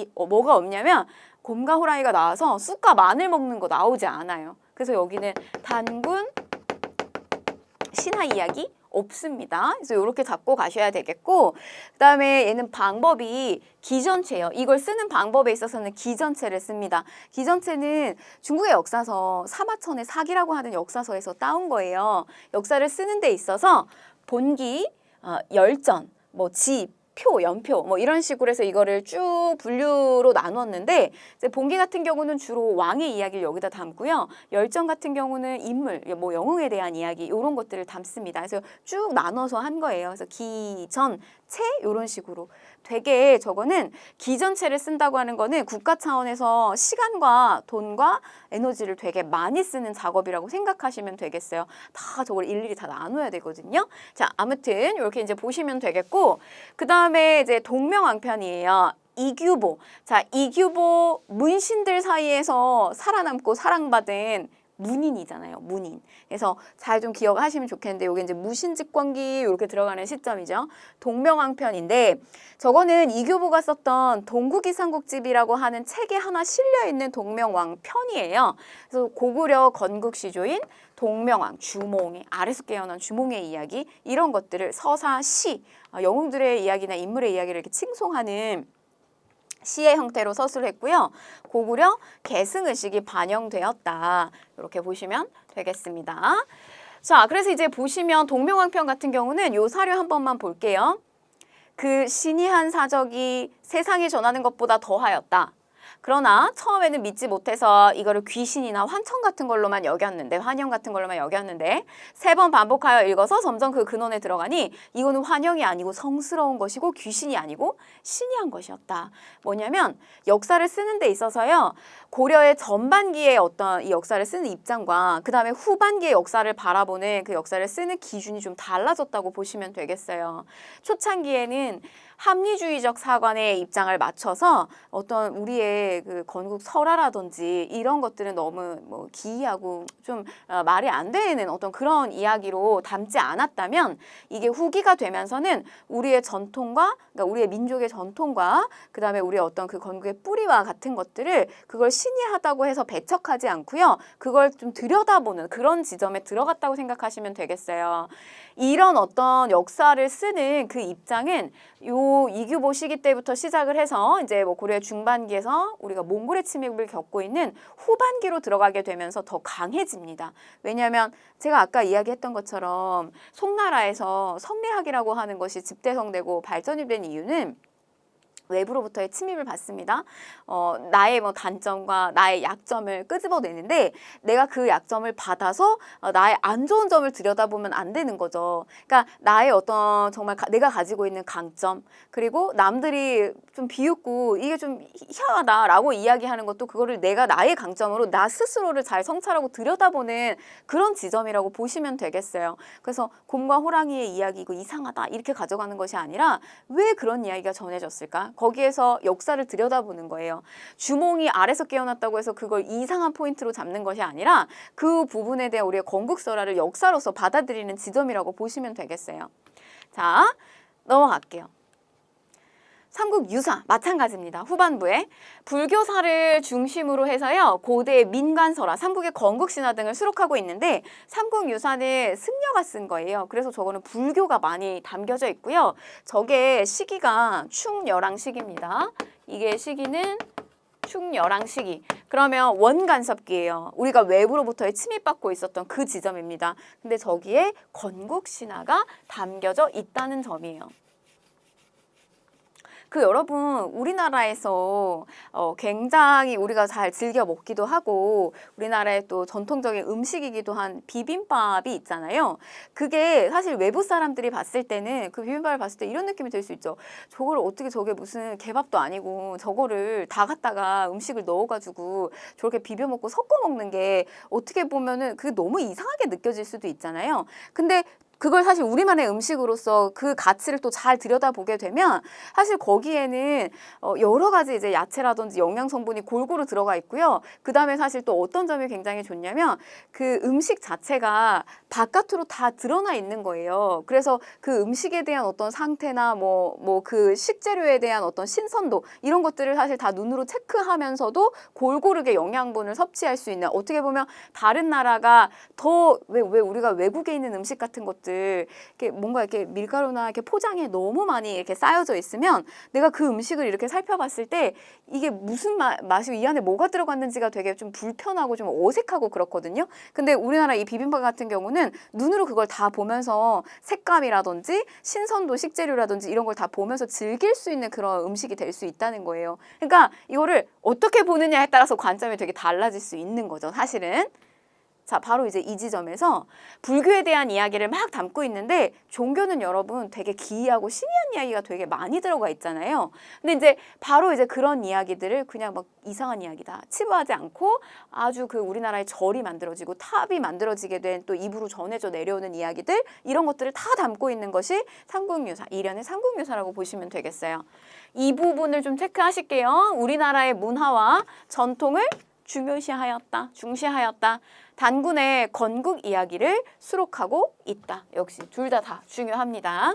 없냐면 곰과 호랑이가 나와서 쑥과 마늘 먹는 거 나오지 않아요. 그래서 여기는 단군, 신하 이야기 없습니다. 그래서 이렇게 잡고 가셔야 되겠고 그다음에 얘는 방법이 기전체예요. 이걸 쓰는 방법에 있어서는 기전체를 씁니다. 기전체는 중국의 역사서 사마천의 사기라고 하는 역사서에서 따온 거예요. 역사를 쓰는 데 있어서 본기, 열전, 뭐 지, 표, 연표 뭐 이런 식으로 해서 이거를 쭉 분류로 나눴는데 이제 본기 같은 경우는 주로 왕의 이야기를 여기다 담고요. 열전 같은 경우는 인물, 뭐 영웅에 대한 이야기 이런 것들을 담습니다. 그래서 쭉 나눠서 한 거예요. 그래서 기, 전, 채 이런 식으로 되게 저거는 기전체를 쓴다고 하는 거는 국가 차원에서 시간과 돈과 에너지를 되게 많이 쓰는 작업이라고 생각하시면 되겠어요. 다 저걸 일일이 다 나눠야 되거든요. 자, 아무튼 이렇게 이제 보시면 되겠고 그 다음에 이제 동명왕편이에요. 이규보. 자, 이규보 문신들 사이에서 살아남고 사랑받은 문인이잖아요. 문인. 그래서 잘 좀 기억하시면 좋겠는데 이게 이제 무신직권기 이렇게 들어가는 시점이죠. 동명왕편인데 저거는 이규보가 썼던 동국이삼국집이라고 하는 책에 하나 실려 있는 동명왕편이에요. 그래서 고구려 건국 시조인 동명왕, 주몽의 아래서 깨어난 주몽의 이야기 이런 것들을 서사, 시, 영웅들의 이야기나 인물의 이야기를 이렇게 칭송하는 시의 형태로 서술을 했고요. 고구려 계승의식이 반영되었다. 이렇게 보시면 되겠습니다. 자, 그래서 이제 보시면 동명왕편 같은 경우는 요 사료 한 번만 볼게요. 그 신이한 사적이 세상이 전하는 것보다 더하였다. 그러나 처음에는 믿지 못해서 이거를 귀신이나 환청 같은 걸로만 여겼는데 환영 같은 걸로만 여겼는데 3번 반복하여 읽어서 점점 그 근원에 들어가니 이거는 환영이 아니고 성스러운 것이고 귀신이 아니고 신이 한 것이었다. 뭐냐면 역사를 쓰는 데 있어서요. 고려의 전반기의 어떤 이 역사를 쓰는 입장과 그 다음에 후반기의 역사를 바라보는 그 역사를 쓰는 기준이 좀 달라졌다고 보시면 되겠어요. 초창기에는 합리주의적 사관의 입장을 맞춰서 어떤 우리의 그 건국 설화라든지 이런 것들은 너무 뭐 기이하고 좀 말이 안 되는 어떤 그런 이야기로 담지 않았다면 이게 후기가 되면서는 우리의 전통과 그러니까 우리의 민족의 전통과 그다음에 우리의 어떤 그 건국의 뿌리와 같은 것들을 그걸 신이하다고 해서 배척하지 않고요. 그걸 좀 들여다보는 그런 지점에 들어갔다고 생각하시면 되겠어요. 이런 어떤 역사를 쓰는 그 입장은 요 이규보 시기 때부터 시작을 해서 이제 뭐 고려 중반기에서 우리가 몽골의 침입을 겪고 있는 후반기로 들어가게 되면서 더 강해집니다. 왜냐하면 제가 아까 이야기했던 것처럼 송나라에서 성례학이라고 하는 것이 집대성되고 발전이 된 이유는 외부로부터의 침입을 받습니다. 나의 뭐 단점과 나의 약점을 끄집어내는데 내가 그 약점을 받아서 나의 안 좋은 점을 들여다보면 안 되는 거죠. 그러니까 나의 어떤 정말 내가 가지고 있는 강점 그리고 남들이 좀 비웃고 이게 좀 희한하다라고 이야기하는 것도 그거를 내가 나의 강점으로 나 스스로를 잘 성찰하고 들여다보는 그런 지점이라고 보시면 되겠어요. 그래서 곰과 호랑이의 이야기고 이상하다 이렇게 가져가는 것이 아니라 왜 그런 이야기가 전해졌을까? 거기에서 역사를 들여다보는 거예요. 주몽이 아래서 깨어났다고 해서 그걸 이상한 포인트로 잡는 것이 아니라 그 부분에 대한 우리의 건국설화를 역사로서 받아들이는 지점이라고 보시면 되겠어요. 자, 넘어갈게요. 삼국유사 마찬가지입니다. 후반부에 불교사를 중심으로 해서요. 고대 민간설화, 삼국의 건국신화 등을 수록하고 있는데 삼국유사는 승려가 쓴 거예요. 그래서 저거는 불교가 많이 담겨져 있고요. 저게 시기가 충렬왕 시기입니다. 이게 시기는 충렬왕 시기. 그러면 원간섭기예요. 우리가 외부로부터의 침입받고 있었던 그 지점입니다. 근데 저기에 건국신화가 담겨져 있다는 점이에요. 여러분 우리나라에서 굉장히 우리가 잘 즐겨 먹기도 하고 우리나라의 또 전통적인 음식이기도 한 비빔밥이 있잖아요. 그게 사실 외부 사람들이 봤을 때는 그 비빔밥을 봤을 때 이런 느낌이 들 수 있죠. 저걸 어떻게 저게 무슨 개밥도 아니고 저거를 다 갖다가 음식을 넣어가지고 저렇게 비벼 먹고 섞어 먹는 게 어떻게 보면은 그게 너무 이상하게 느껴질 수도 있잖아요. 근데 그걸 사실 우리만의 음식으로서 그 가치를 또 잘 들여다보게 되면 사실 거기에는 여러 가지 이제 야채라든지 영양 성분이 골고루 들어가 있고요. 그 다음에 사실 또 어떤 점이 굉장히 좋냐면 그 음식 자체가 바깥으로 다 드러나 있는 거예요. 그래서 그 음식에 대한 어떤 상태나 뭐 그 식재료에 대한 어떤 신선도 이런 것들을 사실 다 눈으로 체크하면서도 골고루게 영양분을 섭취할 수 있는 어떻게 보면 다른 나라가 더 왜 우리가 외국에 있는 음식 같은 것들 이렇게 뭔가 이렇게 밀가루나 이렇게 포장에 너무 많이 이렇게 쌓여져 있으면 내가 그 음식을 이렇게 살펴봤을 때 이게 무슨 맛이 이 안에 뭐가 들어갔는지가 되게 좀 불편하고 좀 어색하고 그렇거든요. 근데 우리나라 이 비빔밥 같은 경우는 눈으로 그걸 다 보면서 색감이라든지 신선도 식재료라든지 이런 걸 다 보면서 즐길 수 있는 그런 음식이 될 수 있다는 거예요. 그러니까 이거를 어떻게 보느냐에 따라서 관점이 되게 달라질 수 있는 거죠, 사실은. 자, 바로 이제 이 지점에서 불교에 대한 이야기를 막 담고 있는데 종교는 여러분 되게 기이하고 신비한 이야기가 되게 많이 들어가 있잖아요. 근데 이제 바로 이제 그런 이야기들을 그냥 막 이상한 이야기다 치부하지 않고 아주 그 우리나라의 절이 만들어지고 탑이 만들어지게 된 또 입으로 전해져 내려오는 이야기들 이런 것들을 다 담고 있는 것이 삼국유사, 일련의 삼국유사라고 보시면 되겠어요. 이 부분을 좀 체크하실게요. 우리나라의 문화와 전통을 중시하였다. 단군의 건국 이야기를 수록하고 있다. 역시 둘 다 중요합니다.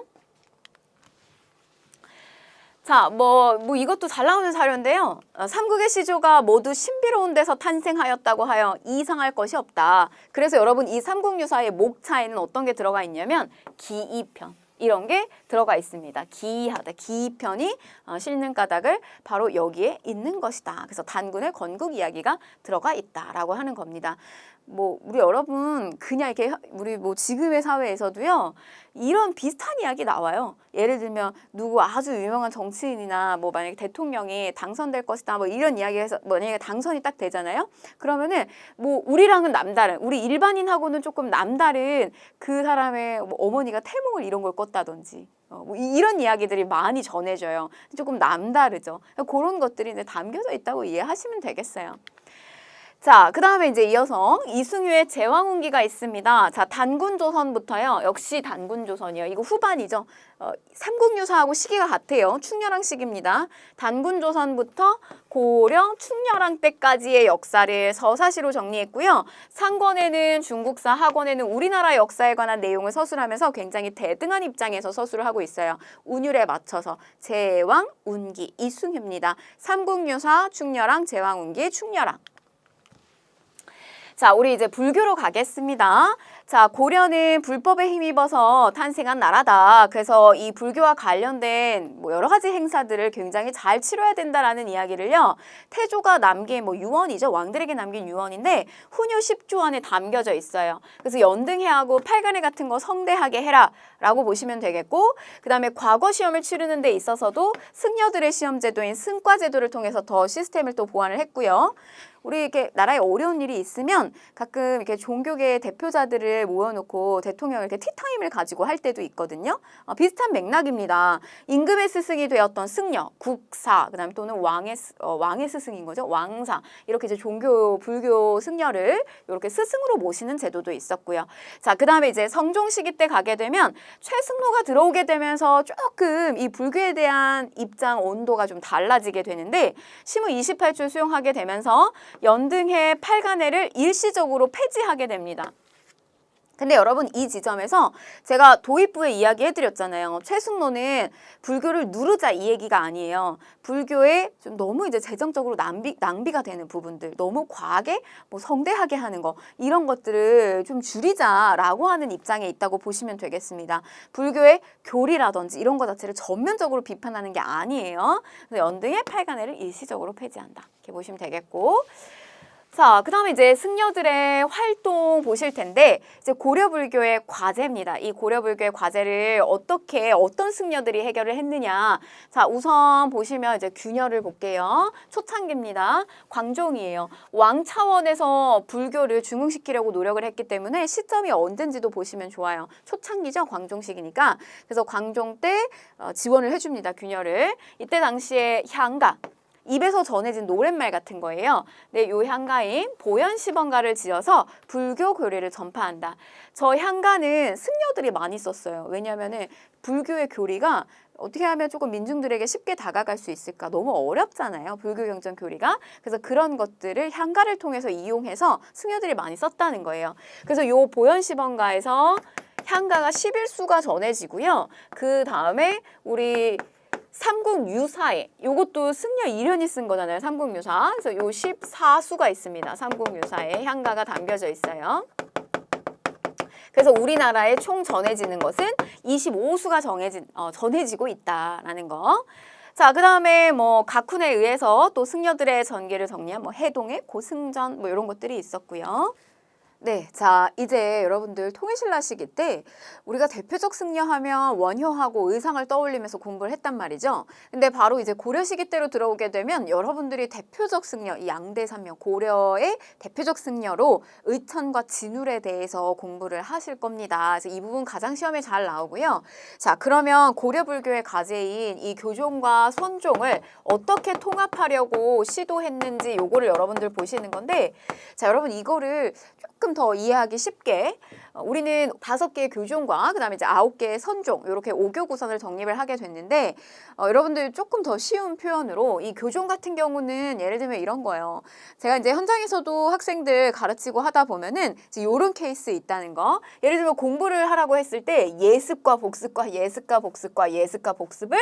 자, 뭐 이것도 잘 나오는 사료인데요. 삼국의 시조가 모두 신비로운 데서 탄생하였다고 하여 이상할 것이 없다. 그래서 여러분 이 삼국유사의 목차에는 어떤 게 들어가 있냐면 기이편. 이런 게 들어가 있습니다. 기이하다. 기이편이 실는 까닭을 바로 여기에 있는 것이다. 그래서 단군의 건국 이야기가 들어가 있다라고 하는 겁니다. 뭐 우리 여러분 그냥 이렇게 우리 뭐 지금의 사회에서도요 이런 비슷한 이야기 나와요. 예를 들면 누구 아주 유명한 정치인이나 뭐 만약에 대통령이 당선될 것이다 뭐 이런 이야기에서 만약에 당선이 딱 되잖아요. 그러면은 뭐 우리랑은 남다른 우리 일반인하고는 조금 남다른 그 사람의 뭐 어머니가 태몽을 이런 걸 꿨다든지 뭐 이런 이야기들이 많이 전해져요. 조금 남다르죠. 그런 것들이 이제 담겨져 있다고 이해하시면 되겠어요. 자, 그 다음에 이제 이어서 이승유의 제왕운기가 있습니다. 자, 단군조선부터요. 역시 단군조선이에요. 이거 후반이죠. 삼국유사하고 시기가 같아요. 충렬왕 시기입니다. 단군조선부터 고려, 충렬왕 때까지의 역사를 서사시로 정리했고요. 상권에는 중국사, 하권에는 우리나라 역사에 관한 내용을 서술하면서 굉장히 대등한 입장에서 서술을 하고 있어요. 운율에 맞춰서 제왕, 운기, 이승유입니다. 삼국유사, 충렬왕, 제왕운기, 충렬왕. 자, 우리 이제 불교로 가겠습니다. 자, 고려는 불법에 힘입어서 탄생한 나라다. 그래서 이 불교와 관련된 뭐 여러 가지 행사들을 굉장히 잘 치러야 된다라는 이야기를요. 태조가 남긴 뭐 유언이죠. 왕들에게 남긴 유언인데 훈유 10조 안에 담겨져 있어요. 그래서 연등회하고 팔간회 같은 거 성대하게 해라 라고 보시면 되겠고 그 다음에 과거 시험을 치르는 데 있어서도 승려들의 시험 제도인 승과 제도를 통해서 더 시스템을 또 보완을 했고요. 우리 이렇게 나라에 어려운 일이 있으면 가끔 이렇게 종교계 대표자들을 모여놓고 대통령 이렇게 티타임을 가지고 할 때도 있거든요. 비슷한 맥락입니다. 임금의 스승이 되었던 승려, 국사, 그다음에 또는 왕의 스승인 거죠. 왕사 이렇게 이제 불교 승려를 이렇게 스승으로 모시는 제도도 있었고요. 자, 그다음에 이제 성종 시기 때 가게 되면 최승로가 들어오게 되면서 조금 이 불교에 대한 입장 온도가 좀 달라지게 되는데 심의 28조 수용하게 되면서 연등회 팔간회를 일시적으로 폐지하게 됩니다. 근데 여러분 이 지점에서 제가 도입부에 이야기해드렸잖아요. 최승로는 불교를 누르자 이 얘기가 아니에요. 불교에 좀 너무 이제 재정적으로 낭비가 되는 부분들, 너무 과하게 뭐 성대하게 하는 거 이런 것들을 좀 줄이자라고 하는 입장에 있다고 보시면 되겠습니다. 불교의 교리라든지 이런 것 자체를 전면적으로 비판하는 게 아니에요. 그래서 연등의 팔간회를 일시적으로 폐지한다. 이렇게 보시면 되겠고. 자, 그 다음에 이제 승려들의 활동 보실 텐데, 이제 고려불교의 과제입니다. 이 고려불교의 과제를 어떤 승려들이 해결을 했느냐. 자, 우선 보시면 이제 균열을 볼게요. 초창기입니다. 광종이에요. 왕 차원에서 불교를 중흥시키려고 노력을 했기 때문에 시점이 언젠지도 보시면 좋아요. 초창기죠. 광종식이니까. 그래서 광종 때 지원을 해줍니다. 균열을. 이때 당시에 향가. 입에서 전해진 노랫말 같은 거예요. 네, 요 향가인 보현시번가를 지어서 불교 교리를 전파한다. 저 향가는 승려들이 많이 썼어요. 왜냐하면은 불교의 교리가 어떻게 하면 조금 민중들에게 쉽게 다가갈 수 있을까? 너무 어렵잖아요. 불교 경전 교리가. 그래서 그런 것들을 향가를 통해서 이용해서 승려들이 많이 썼다는 거예요. 그래서 요 보현시번가에서 향가가 11수가 전해지고요. 그 다음에 우리 삼국유사에 요것도 승려 이련이 쓴 거잖아요. 삼국유사. 그래서 요 14수가 있습니다. 삼국유사에 향가가 담겨져 있어요. 그래서 우리나라에 총 전해지는 것은 25수가 전해지고 있다라는 거. 자, 그 다음에 뭐 각훈에 의해서 또 승려들의 전기를 정리한 뭐 해동의 고승전 뭐 이런 것들이 있었고요. 네, 자 이제 여러분들 통일신라 시기 때 우리가 대표적 승려하면 원효하고 의상을 떠올리면서 공부를 했단 말이죠. 근데 바로 이제 고려 시기 때로 들어오게 되면 여러분들이 대표적 승려, 이 양대 산명, 고려의 대표적 승려로 의천과 진울에 대해서 공부를 하실 겁니다. 그래서 이 부분 가장 시험에 잘 나오고요. 자, 그러면 고려 불교의 과제인 이 교종과 선종을 어떻게 통합하려고 시도했는지 요거를 여러분들 보시는 건데, 자, 여러분 이거를 조금 더 이해하기 쉽게 우리는 5개의 교종과 그다음에 이제 9개의 선종 이렇게 5교 구선을 정립을 하게 됐는데 여러분들 조금 더 쉬운 표현으로 이 교종 같은 경우는 예를 들면 이런 거예요. 제가 이제 현장에서도 학생들 가르치고 하다 보면은 이제 이런 케이스 있다는 거. 예를 들면 공부를 하라고 했을 때 예습과 복습과 예습과 복습과 예습과 복습을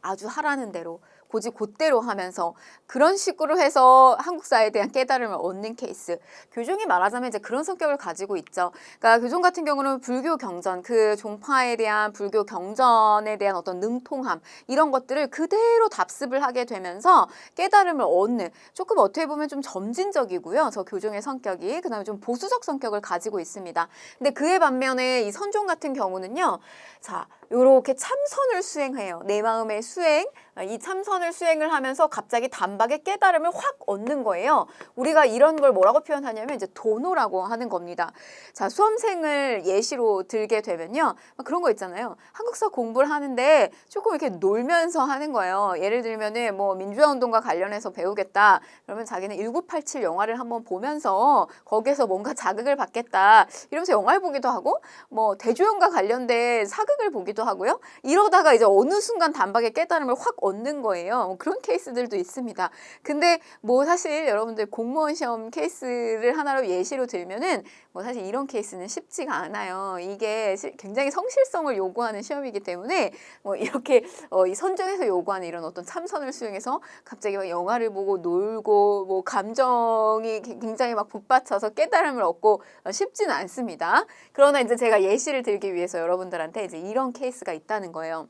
아주 하라는 대로 고지 곧대로 하면서 그런 식으로 해서 한국사에 대한 깨달음을 얻는 케이스. 교종이 말하자면 이제 그런 성격을 가지고 있죠. 그러니까 교종 같은 경우는 불교 경전, 그 종파에 대한 불교 경전에 대한 어떤 능통함 이런 것들을 그대로 답습을 하게 되면서 깨달음을 얻는 조금 어떻게 보면 좀 점진적이고요. 저 교종의 성격이 그다음에 좀 보수적 성격을 가지고 있습니다. 근데 그에 반면에 이 선종 같은 경우는요. 자, 요렇게 참선을 수행해요. 내 마음의 수행, 이 참선을 수행을 하면서 갑자기 단박에 깨달음을 확 얻는 거예요. 우리가 이런 걸 뭐라고 표현하냐면 이제 도노라고 하는 겁니다. 자, 수험생을 예시로 들게 되면요. 그런 거 있잖아요. 한국사 공부를 하는데 조금 이렇게 놀면서 하는 거예요. 예를 들면은 뭐 민주화운동과 관련해서 배우겠다. 그러면 자기는 1987 영화를 한번 보면서 거기에서 뭔가 자극을 받겠다. 이러면서 영화를 보기도 하고 뭐 대조연과 관련된 사극을 보기도 하고요. 이러다가 이제 어느 순간 단박에 깨달음을 확 얻는 거예요. 그런 케이스들도 있습니다. 근데 뭐 사실 여러분들 공무원 시험 케이스를 하나로 예시로 들면은 뭐 사실 이런 케이스는 쉽지가 않아요. 이게 굉장히 성실성을 요구하는 시험이기 때문에 뭐 이렇게 이 선정에서 요구하는 이런 어떤 참선을 수행해서 갑자기 막 영화를 보고 놀고 뭐 감정이 굉장히 막 북받쳐서 깨달음을 얻고 쉽지는 않습니다. 그러나 이제 제가 예시를 들기 위해서 여러분들한테 이제 이런 케이스가 있다는 거예요.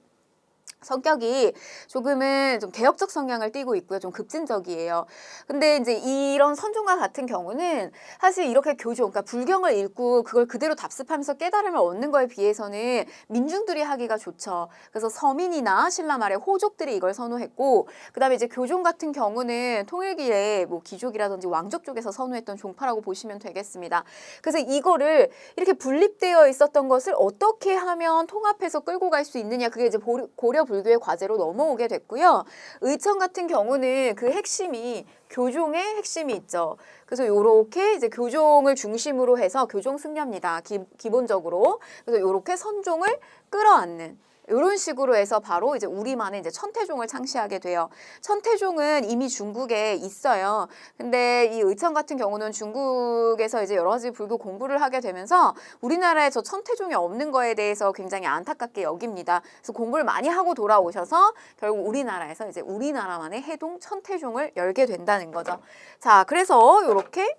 성격이 조금은 좀 개혁적 성향을 띠고 있고요. 좀 급진적이에요. 근데 이제 이런 선종과 같은 경우는 사실 이렇게 교종, 그러니까 불경을 읽고 그걸 그대로 답습하면서 깨달음을 얻는 거에 비해서는 민중들이 하기가 좋죠. 그래서 서민이나 신라 말의 호족들이 이걸 선호했고, 그 다음에 이제 교종 같은 경우는 통일기에 뭐 귀족이라든지 왕족 쪽에서 선호했던 종파라고 보시면 되겠습니다. 그래서 이거를 이렇게 분립되어 있었던 것을 어떻게 하면 통합해서 끌고 갈 수 있느냐, 그게 이제 고려 불교의 과제로 넘어오게 됐고요. 의천 같은 경우는 그 핵심이 교종의 핵심이 있죠. 그래서 이렇게 이제 교종을 중심으로 해서 교종 승려입니다. 기본적으로. 그래서 이렇게 선종을 끌어안는 이런 식으로 해서 바로 이제 우리만의 이제 천태종을 창시하게 돼요. 천태종은 이미 중국에 있어요. 근데 이 의천 같은 경우는 중국에서 이제 여러 가지 불교 공부를 하게 되면서 우리나라에 저 천태종이 없는 거에 대해서 굉장히 안타깝게 여깁니다. 그래서 공부를 많이 하고 돌아오셔서 결국 우리나라에서 이제 우리나라만의 해동 천태종을 열게 된다는 거죠. 자, 그래서 이렇게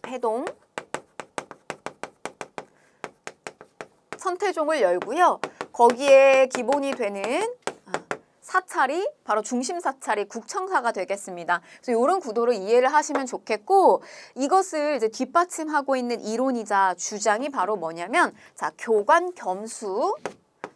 해동 천태종을 열고요. 거기에 기본이 되는 사찰이 바로 중심 사찰이 국청사가 되겠습니다. 그래서 이런 구도로 이해를 하시면 좋겠고 이것을 이제 뒷받침하고 있는 이론이자 주장이 바로 뭐냐면 자, 교관 겸수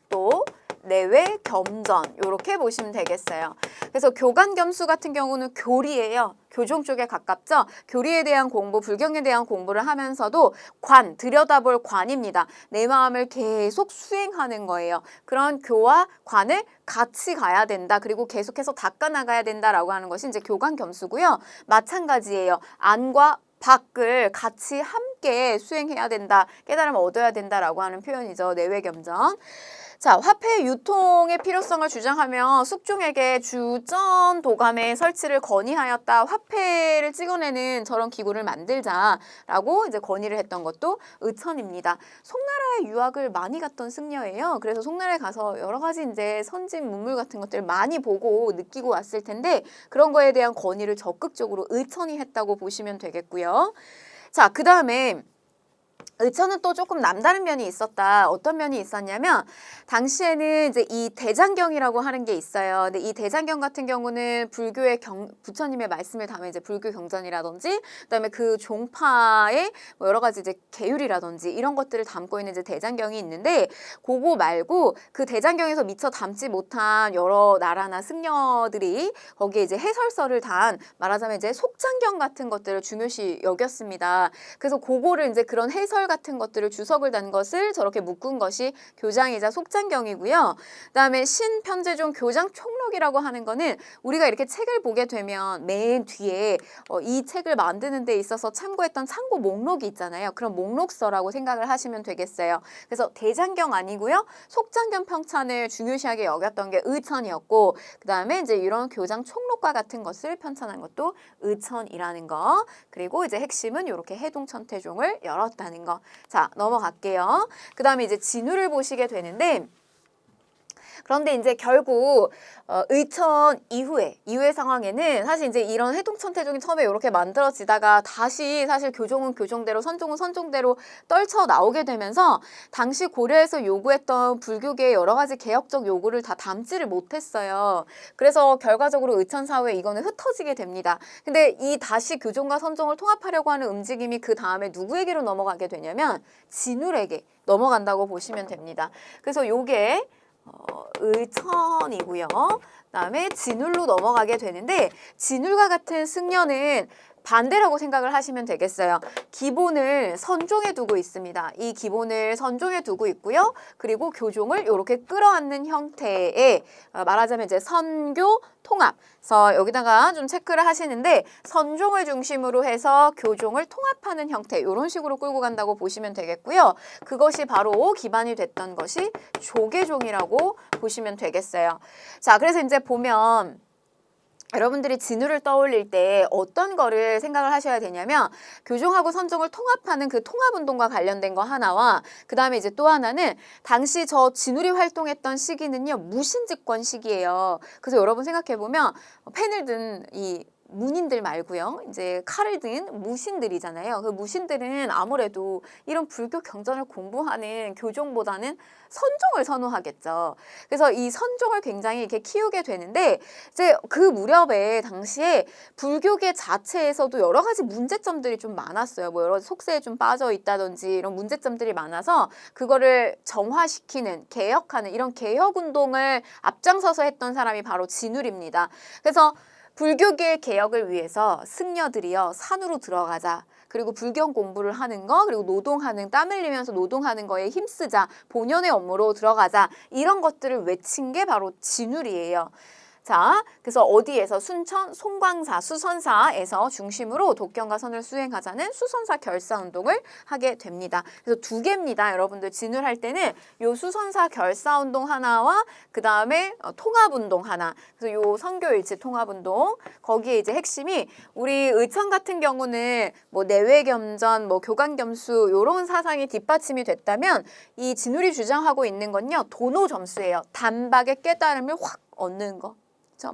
또 내외 겸전 이렇게 보시면 되겠어요. 그래서 교관 겸수 같은 경우는 교리예요. 교종 쪽에 가깝죠. 교리에 대한 공부, 불경에 대한 공부를 하면서도 관, 들여다볼 관입니다. 내 마음을 계속 수행하는 거예요. 그런 교와 관을 같이 가야 된다. 그리고 계속해서 닦아나가야 된다라고 하는 것이 이제 교관 겸수고요. 마찬가지예요. 안과 밖을 같이 함께 수행해야 된다. 깨달음을 얻어야 된다라고 하는 표현이죠. 내외 겸전. 자, 화폐 유통의 필요성을 주장하며 숙종에게 주전 도감의 설치를 건의하였다. 화폐를 찍어내는 저런 기구를 만들자라고 이제 건의를 했던 것도 의천입니다. 송나라에 유학을 많이 갔던 승려예요. 그래서 송나라에 가서 여러 가지 이제 선진 문물 같은 것들을 많이 보고 느끼고 왔을 텐데 그런 거에 대한 건의를 적극적으로 의천이 했다고 보시면 되겠고요. 자, 그 다음에 의천은 또 조금 남다른 면이 있었다. 어떤 면이 있었냐면 당시에는 이제 이 대장경이라고 하는 게 있어요. 근데 이 대장경 같은 경우는 불교의 부처님의 말씀을 담은 이제 불교 경전이라든지 그다음에 그 종파의 뭐 여러 가지 이제 계율이라든지 이런 것들을 담고 있는 이제 대장경이 있는데 그거 말고 그 대장경에서 미처 담지 못한 여러 나라나 승려들이 거기에 이제 해설서를 단 말하자면 이제 속장경 같은 것들을 중요시 여겼습니다. 그래서 그거를 이제 그런 해설 같은 것들을 주석을 단 것을 저렇게 묶은 것이 교장이자 속장경이고요. 그다음에 신편제종 교장 총록이라고 하는 거는 우리가 이렇게 책을 보게 되면 맨 뒤에 이 책을 만드는 데 있어서 참고했던 참고 목록이 있잖아요. 그런 목록서라고 생각을 하시면 되겠어요. 그래서 대장경 아니고요. 속장경 편찬을 중요시하게 여겼던 게 의천이었고 그다음에 이제 이런 교장 총록과 같은 것을 편찬한 것도 의천이라는 거. 그리고 이제 핵심은 이렇게 해동천태종을 열었다는 거. 자, 넘어갈게요. 그 다음에 이제 진우를 보시게 되는데 그런데 이제 결국 의천 이후의 상황에는 사실 이제 이런 해동천태종이 처음에 이렇게 만들어지다가 다시 사실 교종은 교종대로 선종은 선종대로 떨쳐 나오게 되면서 당시 고려에서 요구했던 불교계의 여러 가지 개혁적 요구를 다 담지를 못했어요. 그래서 결과적으로 의천 사후에 이거는 흩어지게 됩니다. 근데 이 다시 교종과 선종을 통합하려고 하는 움직임이 그 다음에 누구에게로 넘어가게 되냐면 진울에게 넘어간다고 보시면 됩니다. 그래서 요게 의천이고요. 그다음에 진울로 넘어가게 되는데 진울과 같은 승려는 반대라고 생각을 하시면 되겠어요. 기본을 선종에 두고 있습니다. 이 기본을 선종에 두고 있고요. 그리고 교종을 이렇게 끌어안는 형태의 말하자면 이제 선교 통합. 그래서 여기다가 좀 체크를 하시는데 선종을 중심으로 해서 교종을 통합하는 형태 이런 식으로 끌고 간다고 보시면 되겠고요. 그것이 바로 기반이 됐던 것이 조계종이라고 보시면 되겠어요. 자, 그래서 이제 보면 여러분들이 진우를 떠올릴 때 어떤 거를 생각을 하셔야 되냐면 교종하고 선종을 통합하는 그 통합운동과 관련된 거 하나와 그 다음에 이제 또 하나는 당시 저 진울이 활동했던 시기는요 무신집권 시기예요. 그래서 여러분 생각해보면 펜을 든 이 문인들 말고요. 이제 칼을 든 무신들이잖아요. 그 무신들은 아무래도 이런 불교 경전을 공부하는 교종보다는 선종을 선호하겠죠. 그래서 이 선종을 굉장히 이렇게 키우게 되는데 이제 그 무렵에 당시에 불교계 자체에서도 여러 가지 문제점들이 좀 많았어요. 뭐 여러 가지 속세에 좀 빠져 있다든지 이런 문제점들이 많아서 그거를 정화시키는 개혁하는 이런 개혁 운동을 앞장서서 했던 사람이 바로 진울입니다. 그래서 불교계 개혁을 위해서 승려들이요 산으로 들어가자. 그리고 불경 공부를 하는 거, 그리고 노동하는, 땀 흘리면서 노동하는 거에 힘쓰자. 본연의 업무로 들어가자. 이런 것들을 외친 게 바로 진울이에요. 자, 그래서 어디에서 순천 송광사 수선사에서 중심으로 독경과 선을 수행하자는 수선사 결사운동을 하게 됩니다. 그래서 두 개입니다. 여러분들 진울할 때는 요 수선사 결사운동 하나와 그 다음에 통합운동 하나. 그래서 요 선교일치 통합운동 거기에 이제 핵심이 우리 의천 같은 경우는 뭐 내외겸전, 뭐 교관겸수 요런 사상이 뒷받침이 됐다면 이 진울이 주장하고 있는 건요 도노점수예요. 단박에 깨달음을 확 얻는 거.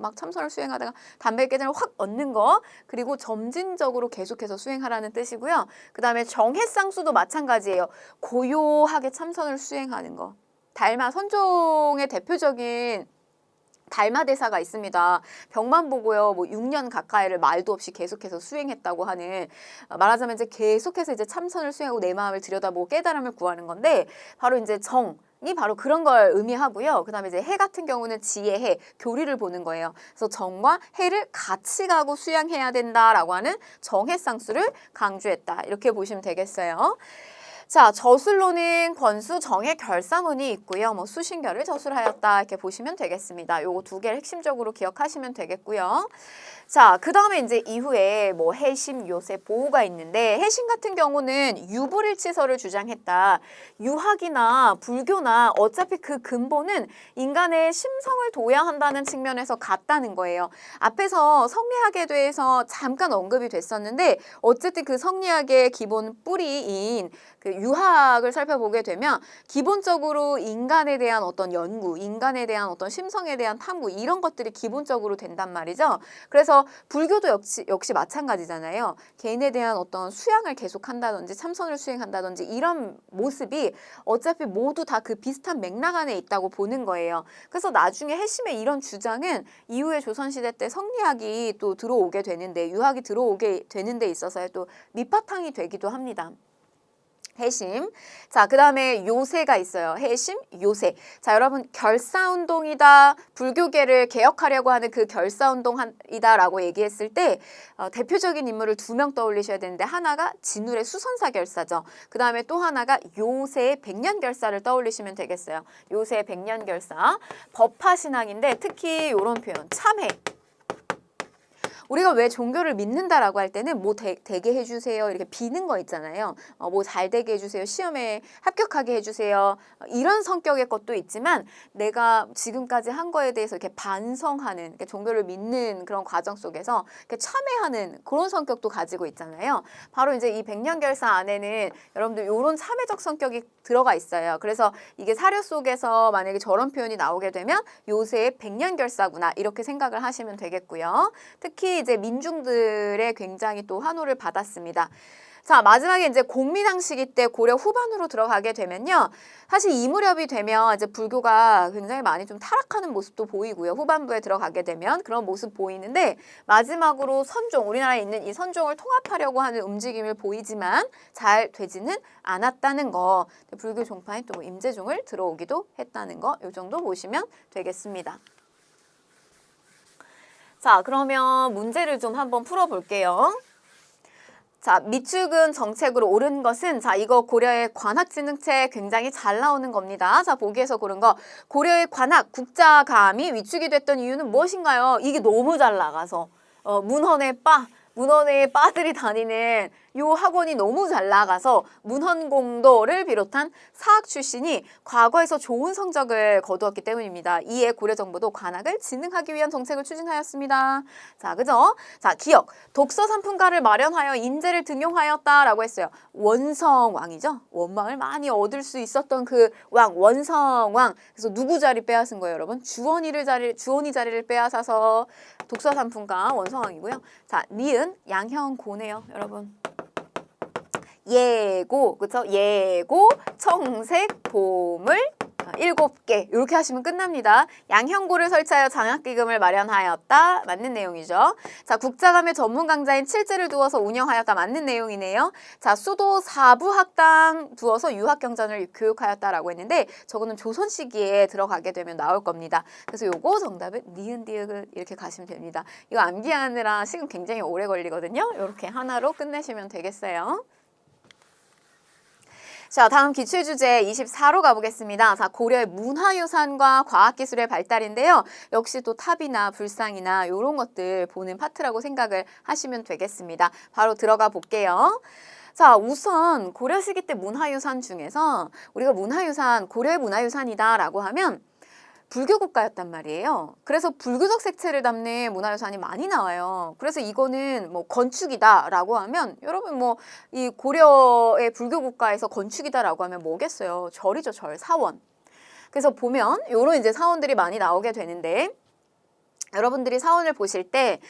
막 참선을 수행하다가 담배 깨달음을 확 얻는 거 그리고 점진적으로 계속해서 수행하라는 뜻이고요. 그 다음에 정해쌍수도 마찬가지예요. 고요하게 참선을 수행하는 거. 달마 선종의 대표적인 달마대사가 있습니다. 벽만 보고요, 뭐 6년 가까이를 말도 없이 계속해서 수행했다고 하는, 말하자면 이제 계속해서 이제 참선을 수행하고 내 마음을 들여다보고 깨달음을 구하는 건데, 바로 이제 이 바로 그런 걸 의미하고요. 그 다음에 이제 해 같은 경우는 지의 해, 교리를 보는 거예요. 그래서 정과 해를 같이 가고 수양해야 된다라고 하는 정해상수를 강조했다. 이렇게 보시면 되겠어요. 자, 저술로는 권수, 정의, 결사문이 있고요. 뭐 수신결을 저술하였다 이렇게 보시면 되겠습니다. 요거 두 개를 핵심적으로 기억하시면 되겠고요. 자, 그 다음에 이제 이후에 뭐 해심, 요새, 보호가 있는데, 해심 같은 경우는 유불일치설을 주장했다. 유학이나 불교나 어차피 그 근본은 인간의 심성을 도야한다는 측면에서 같다는 거예요. 앞에서 성리학에 대해서 잠깐 언급이 됐었는데, 어쨌든 그 성리학의 기본 뿌리인 그 유학을 살펴보게 되면 기본적으로 인간에 대한 어떤 연구, 인간에 대한 어떤 심성에 대한 탐구, 이런 것들이 기본적으로 된단 말이죠. 그래서 불교도 역시 마찬가지잖아요. 개인에 대한 어떤 수양을 계속한다든지 참선을 수행한다든지 이런 모습이 어차피 모두 다 그 비슷한 맥락 안에 있다고 보는 거예요. 그래서 나중에 해심의 이런 주장은 이후에 조선시대 때 성리학이 또 들어오게 되는데, 유학이 들어오게 되는 데 있어서 또 밑바탕이 되기도 합니다. 해심. 자, 그 다음에 요새가 있어요. 해심, 요새. 자, 여러분, 결사운동이다, 불교계를 개혁하려고 하는 그 결사운동이다 라고 얘기했을 때 대표적인 인물을 2명 떠올리셔야 되는데, 하나가 진울의 수선사 결사죠. 그 다음에 또 하나가 요새의 백년결사를 떠올리시면 되겠어요. 요새의 백년결사. 법화신앙인데 특히 이런 표현, 참회. 우리가 왜 종교를 믿는다라고 할 때는 뭐 되게 해주세요, 이렇게 비는 거 있잖아요. 뭐 잘 되게 해주세요, 시험에 합격하게 해주세요, 이런 성격의 것도 있지만, 내가 지금까지 한 거에 대해서 이렇게 반성하는, 이렇게 종교를 믿는 그런 과정 속에서 이렇게 참회하는 그런 성격도 가지고 있잖아요. 바로 이제 이 백년결사 안에는 여러분들 이런 참회적 성격이 들어가 있어요. 그래서 이게 사료 속에서 만약에 저런 표현이 나오게 되면 요새의 백년결사구나, 이렇게 생각을 하시면 되겠고요. 특히 이제 민중들의 굉장히 또 환호를 받았습니다. 자, 마지막에 이제 공민왕 시기 때 고려 후반으로 들어가게 되면요, 사실 이 무렵이 되면 이제 불교가 굉장히 많이 좀 타락하는 모습도 보이고요. 후반부에 들어가게 되면 그런 모습 보이는데, 마지막으로 선종, 우리나라에 있는 이 선종을 통합하려고 하는 움직임을 보이지만 잘 되지는 않았다는 거. 불교 종파인 또 임재종을 들어오기도 했다는 거, 이 정도 보시면 되겠습니다. 자, 그러면 문제를 좀 한번 풀어볼게요. 자, 미축은 정책으로 옳은 것은, 자, 이거 고려의 관학진흥책 굉장히 잘 나오는 겁니다. 자, 보기에서 고른 거, 고려의 관학, 국자감이 위축이 됐던 이유는 무엇인가요? 이게 너무 잘 나가서 문헌의 빠들이 다니는 요 학원이 너무 잘 나가서 문헌공도를 비롯한 사학 출신이 과거에서 좋은 성적을 거두었기 때문입니다. 이에 고려정부도 관학을 진흥하기 위한 정책을 추진하였습니다. 자, 그죠? 자, 기억. 독서 상품가를 마련하여 인재를 등용하였다라고 했어요. 원성왕이죠. 원망을 많이 얻을 수 있었던 그 왕, 원성왕. 그래서 누구 자리 빼앗은 거예요, 여러분? 주원이 자리를 빼앗아서 독서 상품가 원성왕이고요. 자, 니은 양형고네요, 여러분. 예고, 그쵸? 예고, 청색, 보물, 7개 이렇게 하시면 끝납니다. 양형고를 설치하여 장학기금을 마련하였다. 맞는 내용이죠. 자, 국자감의 전문 강좌인 칠제를 두어서 운영하였다. 맞는 내용이네요. 자, 수도 4부학당 두어서 유학경전을 교육하였다라고 했는데, 저거는 조선 시기에 들어가게 되면 나올 겁니다. 그래서 요거 정답은 니은 디귿 이렇게 가시면 됩니다. 이거 암기하느라 시간 굉장히 오래 걸리거든요. 이렇게 하나로 끝내시면 되겠어요. 자, 다음 기출주제 24로 가보겠습니다. 자, 고려의 문화유산과 과학기술의 발달인데요. 역시 또 탑이나 불상이나 이런 것들 보는 파트라고 생각을 하시면 되겠습니다. 바로 들어가 볼게요. 자, 우선 고려 시기 때 문화유산 중에서 우리가 고려의 문화유산이다라고 하면 불교 국가였단 말이에요. 그래서 불교적 색채를 담는 문화유산이 많이 나와요. 그래서 이거는 뭐 건축이다라고 하면, 여러분 뭐 이 고려의 불교 국가에서 건축이다라고 하면 뭐겠어요? 절이죠, 절, 사원. 그래서 보면 요런 이제 사원들이 많이 나오게 되는데, 여러분들이 사원을 보실 때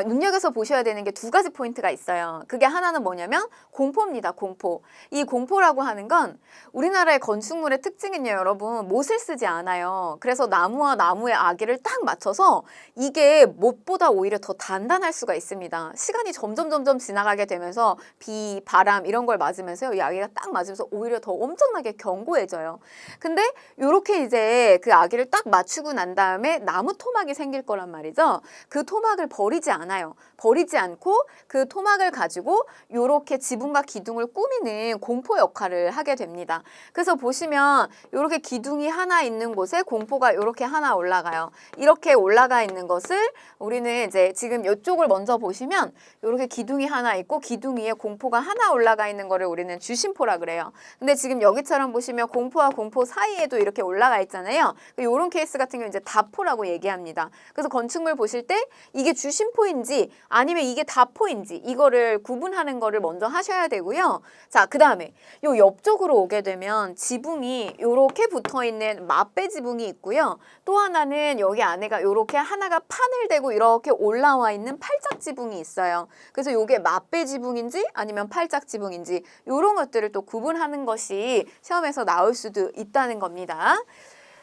눈여겨서 보셔야 되는 게 두 가지 포인트가 있어요. 그게 하나는 뭐냐면 공포입니다. 공포. 이 공포라고 하는 건 우리나라의 건축물의 특징은요, 여러분, 못을 쓰지 않아요. 그래서 나무와 나무의 아기를 딱 맞춰서 이게 못보다 오히려 더 단단할 수가 있습니다. 시간이 점점 지나가게 되면서 비, 바람 이런 걸 맞으면서요, 이 아기가 딱 맞으면서 오히려 더 엄청나게 견고해져요. 근데 요렇게 이제 그 아기를 딱 맞추고 난 다음에 나무 토막이 생길 거란 말이죠. 그 토막을 버리지 않아요. 버리지 않고 그 토막을 가지고 요렇게 지붕과 기둥을 꾸미는 공포 역할을 하게 됩니다. 그래서 보시면 요렇게 기둥이 하나 있는 곳에 공포가 요렇게 하나 올라가요. 이렇게 올라가 있는 것을 우리는 이제 지금 이쪽을 먼저 보시면 요렇게 기둥이 하나 있고 기둥 위에 공포가 하나 올라가 있는 거를 우리는 주심포라 그래요. 근데 지금 여기처럼 보시면 공포와 공포 사이에도 이렇게 올라가 있잖아요. 요런 케이스 같은 경우 이제 다포라고 얘기합니다. 그래서 건축물 보실 때 이게 주심포인지 아니면 이게 다포인지 이거를 구분하는 거를 먼저 하셔야 되고요. 자, 그 다음에 요 옆쪽으로 오게 되면 지붕이 요렇게 붙어 있는 맞배 지붕이 있고요. 또 하나는 여기 안에가 요렇게 하나가 판을 대고 이렇게 올라와 있는 팔짝 지붕이 있어요. 그래서 요게 맞배 지붕인지 아니면 팔짝 지붕인지 요런 것들을 또 구분하는 것이 시험에서 나올 수도 있다는 겁니다.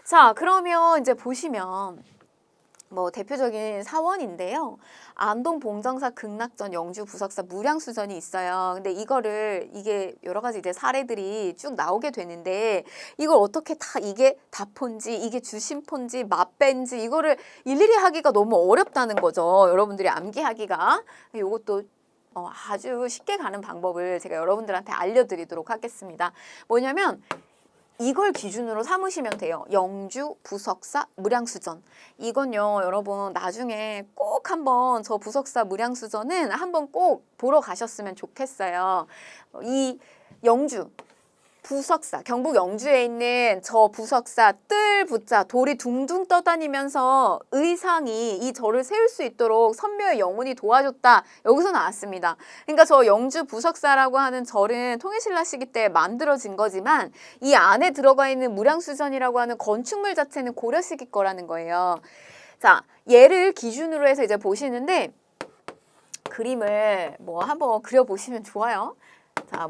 자, 그러면 이제 보시면 뭐 대표적인 사원인데요. 안동 봉정사 극락전 영주 부석사 무량수전이 있어요. 근데 이게 여러 가지 이제 사례들이 쭉 나오게 되는데 이걸 어떻게 다 이게 다포인지 이게 주심포인지 맞배인지 이거를 일일이 하기가 너무 어렵다는 거죠. 여러분들이 암기하기가. 이것도 아주 쉽게 가는 방법을 제가 여러분들한테 알려드리도록 하겠습니다. 뭐냐면 이걸 기준으로 삼으시면 돼요. 영주, 부석사, 무량수전. 이건요, 여러분 나중에 꼭 한번 저 부석사 무량수전은 한번 꼭 보러 가셨으면 좋겠어요. 이 영주, 부석사, 경북 영주에 있는 저 부석사 뜰 부자 돌이 둥둥 떠다니면서 의상이 이 절을 세울 수 있도록 선묘의 영혼이 도와줬다. 여기서 나왔습니다. 그러니까 저 영주 부석사라고 하는 절은 통일신라 시기 때 만들어진 거지만 이 안에 들어가 있는 무량수전이라고 하는 건축물 자체는 고려 시기 거라는 거예요. 자, 얘를 기준으로 해서 이제 보시는데 그림을 뭐 한번 그려보시면 좋아요. 자,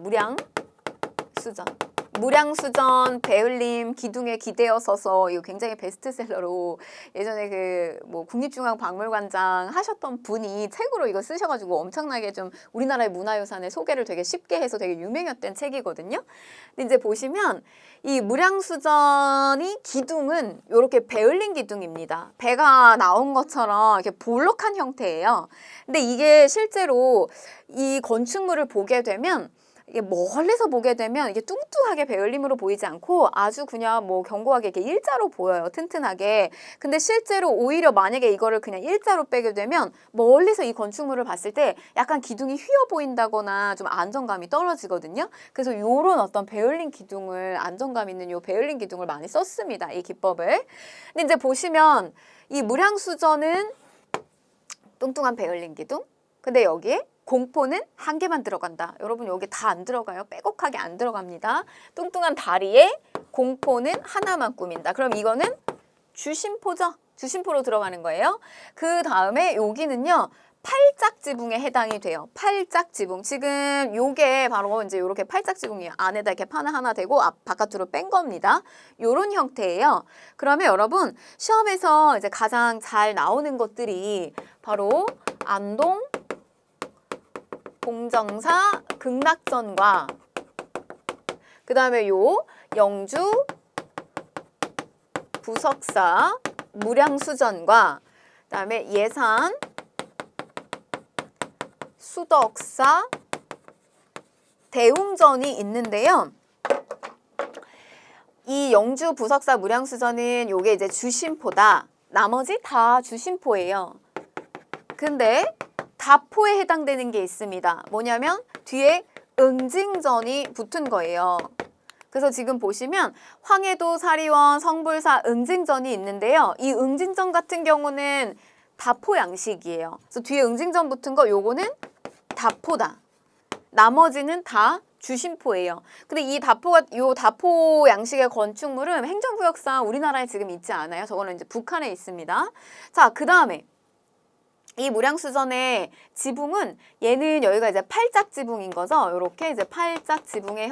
무량수전 배울림 기둥에 기대어 서서 이거 굉장히 베스트셀러로 예전에 그 뭐 국립중앙박물관장 하셨던 분이 책으로 이거 쓰셔가지고 엄청나게 좀 우리나라의 문화유산의 소개를 되게 쉽게 해서 되게 유명했던 책이거든요. 근데 이제 보시면 이 무량수전이 기둥은 이렇게 배울림 기둥입니다. 배가 나온 것처럼 이렇게 볼록한 형태예요. 근데 이게 실제로 이 건축물을 보게 되면 이게 멀리서 보게 되면 이게 뚱뚱하게 배울림으로 보이지 않고 아주 그냥 뭐 견고하게 이렇게 일자로 보여요. 튼튼하게. 근데 실제로 오히려 만약에 이거를 그냥 일자로 빼게 되면 멀리서 이 건축물을 봤을 때 약간 기둥이 휘어 보인다거나 좀 안정감이 떨어지거든요. 그래서 요런 어떤 배울림 기둥을 안정감 있는 요 배울림 기둥을 많이 썼습니다. 이 기법을. 근데 이제 보시면 이 무량수전은 뚱뚱한 배울림 기둥. 근데 여기에 공포는 한 개만 들어간다. 여러분 여기 다 안 들어가요. 빼곡하게 안 들어갑니다. 뚱뚱한 다리에 공포는 하나만 꾸민다. 그럼 이거는 주심포죠. 주심포로 들어가는 거예요. 그 다음에 여기는요. 팔짝 지붕에 해당이 돼요. 팔짝 지붕. 지금 요게 바로 이제 요렇게 팔짝 지붕이에요. 안에다 이렇게 판 하나 대고 바깥으로 뺀 겁니다. 요런 형태예요. 그러면 여러분 시험에서 이제 가장 잘 나오는 것들이 바로 안동 봉정사 극락전과 그 다음에 요 영주 부석사 무량수전과 그 다음에 예산 수덕사 대웅전이 있는데요. 이 영주 부석사 무량수전은 요게 이제 주심포다. 나머지 다 주심포예요. 근데 다포에 해당되는 게 있습니다. 뭐냐면 뒤에 응징전이 붙은 거예요. 그래서 지금 보시면 황해도 사리원 성불사 응징전이 있는데요. 이 응징전 같은 경우는 다포 양식이에요. 그래서 뒤에 응징전 붙은 거 요거는 다포다. 나머지는 다 주심포예요. 근데 이 다포 양식의 건축물은 행정구역상 우리나라에 지금 있지 않아요. 저거는 이제 북한에 있습니다. 자, 그 다음에 이 무량수전의 지붕은 얘는 여기가 이제 팔짝 지붕인 거죠. 이렇게 이제 팔짝 지붕의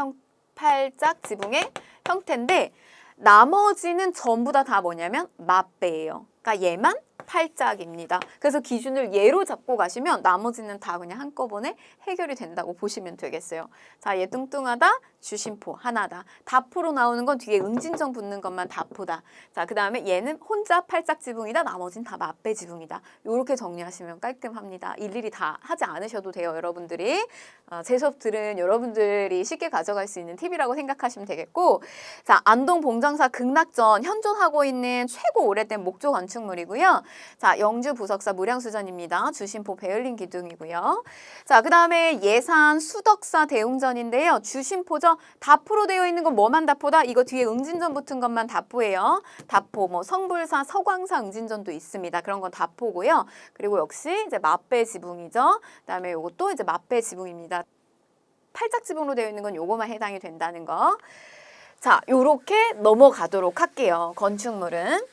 형태인데 나머지는 전부 다 뭐냐면 맞배예요. 그러니까 얘만 팔짝입니다. 그래서 기준을 얘로 잡고 가시면 나머지는 다 그냥 한꺼번에 해결이 된다고 보시면 되겠어요. 자, 얘 뚱뚱하다, 주심포 하나다. 다포로 나오는 건 뒤에 응진정 붙는 것만 다포다. 자, 그 다음에 얘는 혼자 팔짝 지붕이다, 나머지는 다 맞배 지붕이다. 이렇게 정리하시면 깔끔합니다. 일일이 다 하지 않으셔도 돼요, 여러분들이. 제 수업 들은 여러분들이 쉽게 가져갈 수 있는 팁이라고 생각하시면 되겠고, 자, 안동 봉정사 극락전 현존하고 있는 최고 오래된 목조 건축물이고요. 자, 영주 부석사 무량수전입니다. 주심포 베를린 기둥이고요. 자, 그 다음에 예산 수덕사 대웅전인데요. 주심포죠. 다포로 되어 있는 건 뭐만 다포다? 이거 뒤에 응진전 붙은 것만 다포예요. 다포, 뭐 성불사, 서광사 응진전도 있습니다. 그런 건 다포고요. 그리고 역시 이제 맞배 지붕이죠. 그 다음에 요것도 이제 맞배 지붕입니다. 팔짝 지붕으로 되어 있는 건 요거만 해당이 된다는 거. 자, 요렇게 넘어가도록 할게요. 건축물은.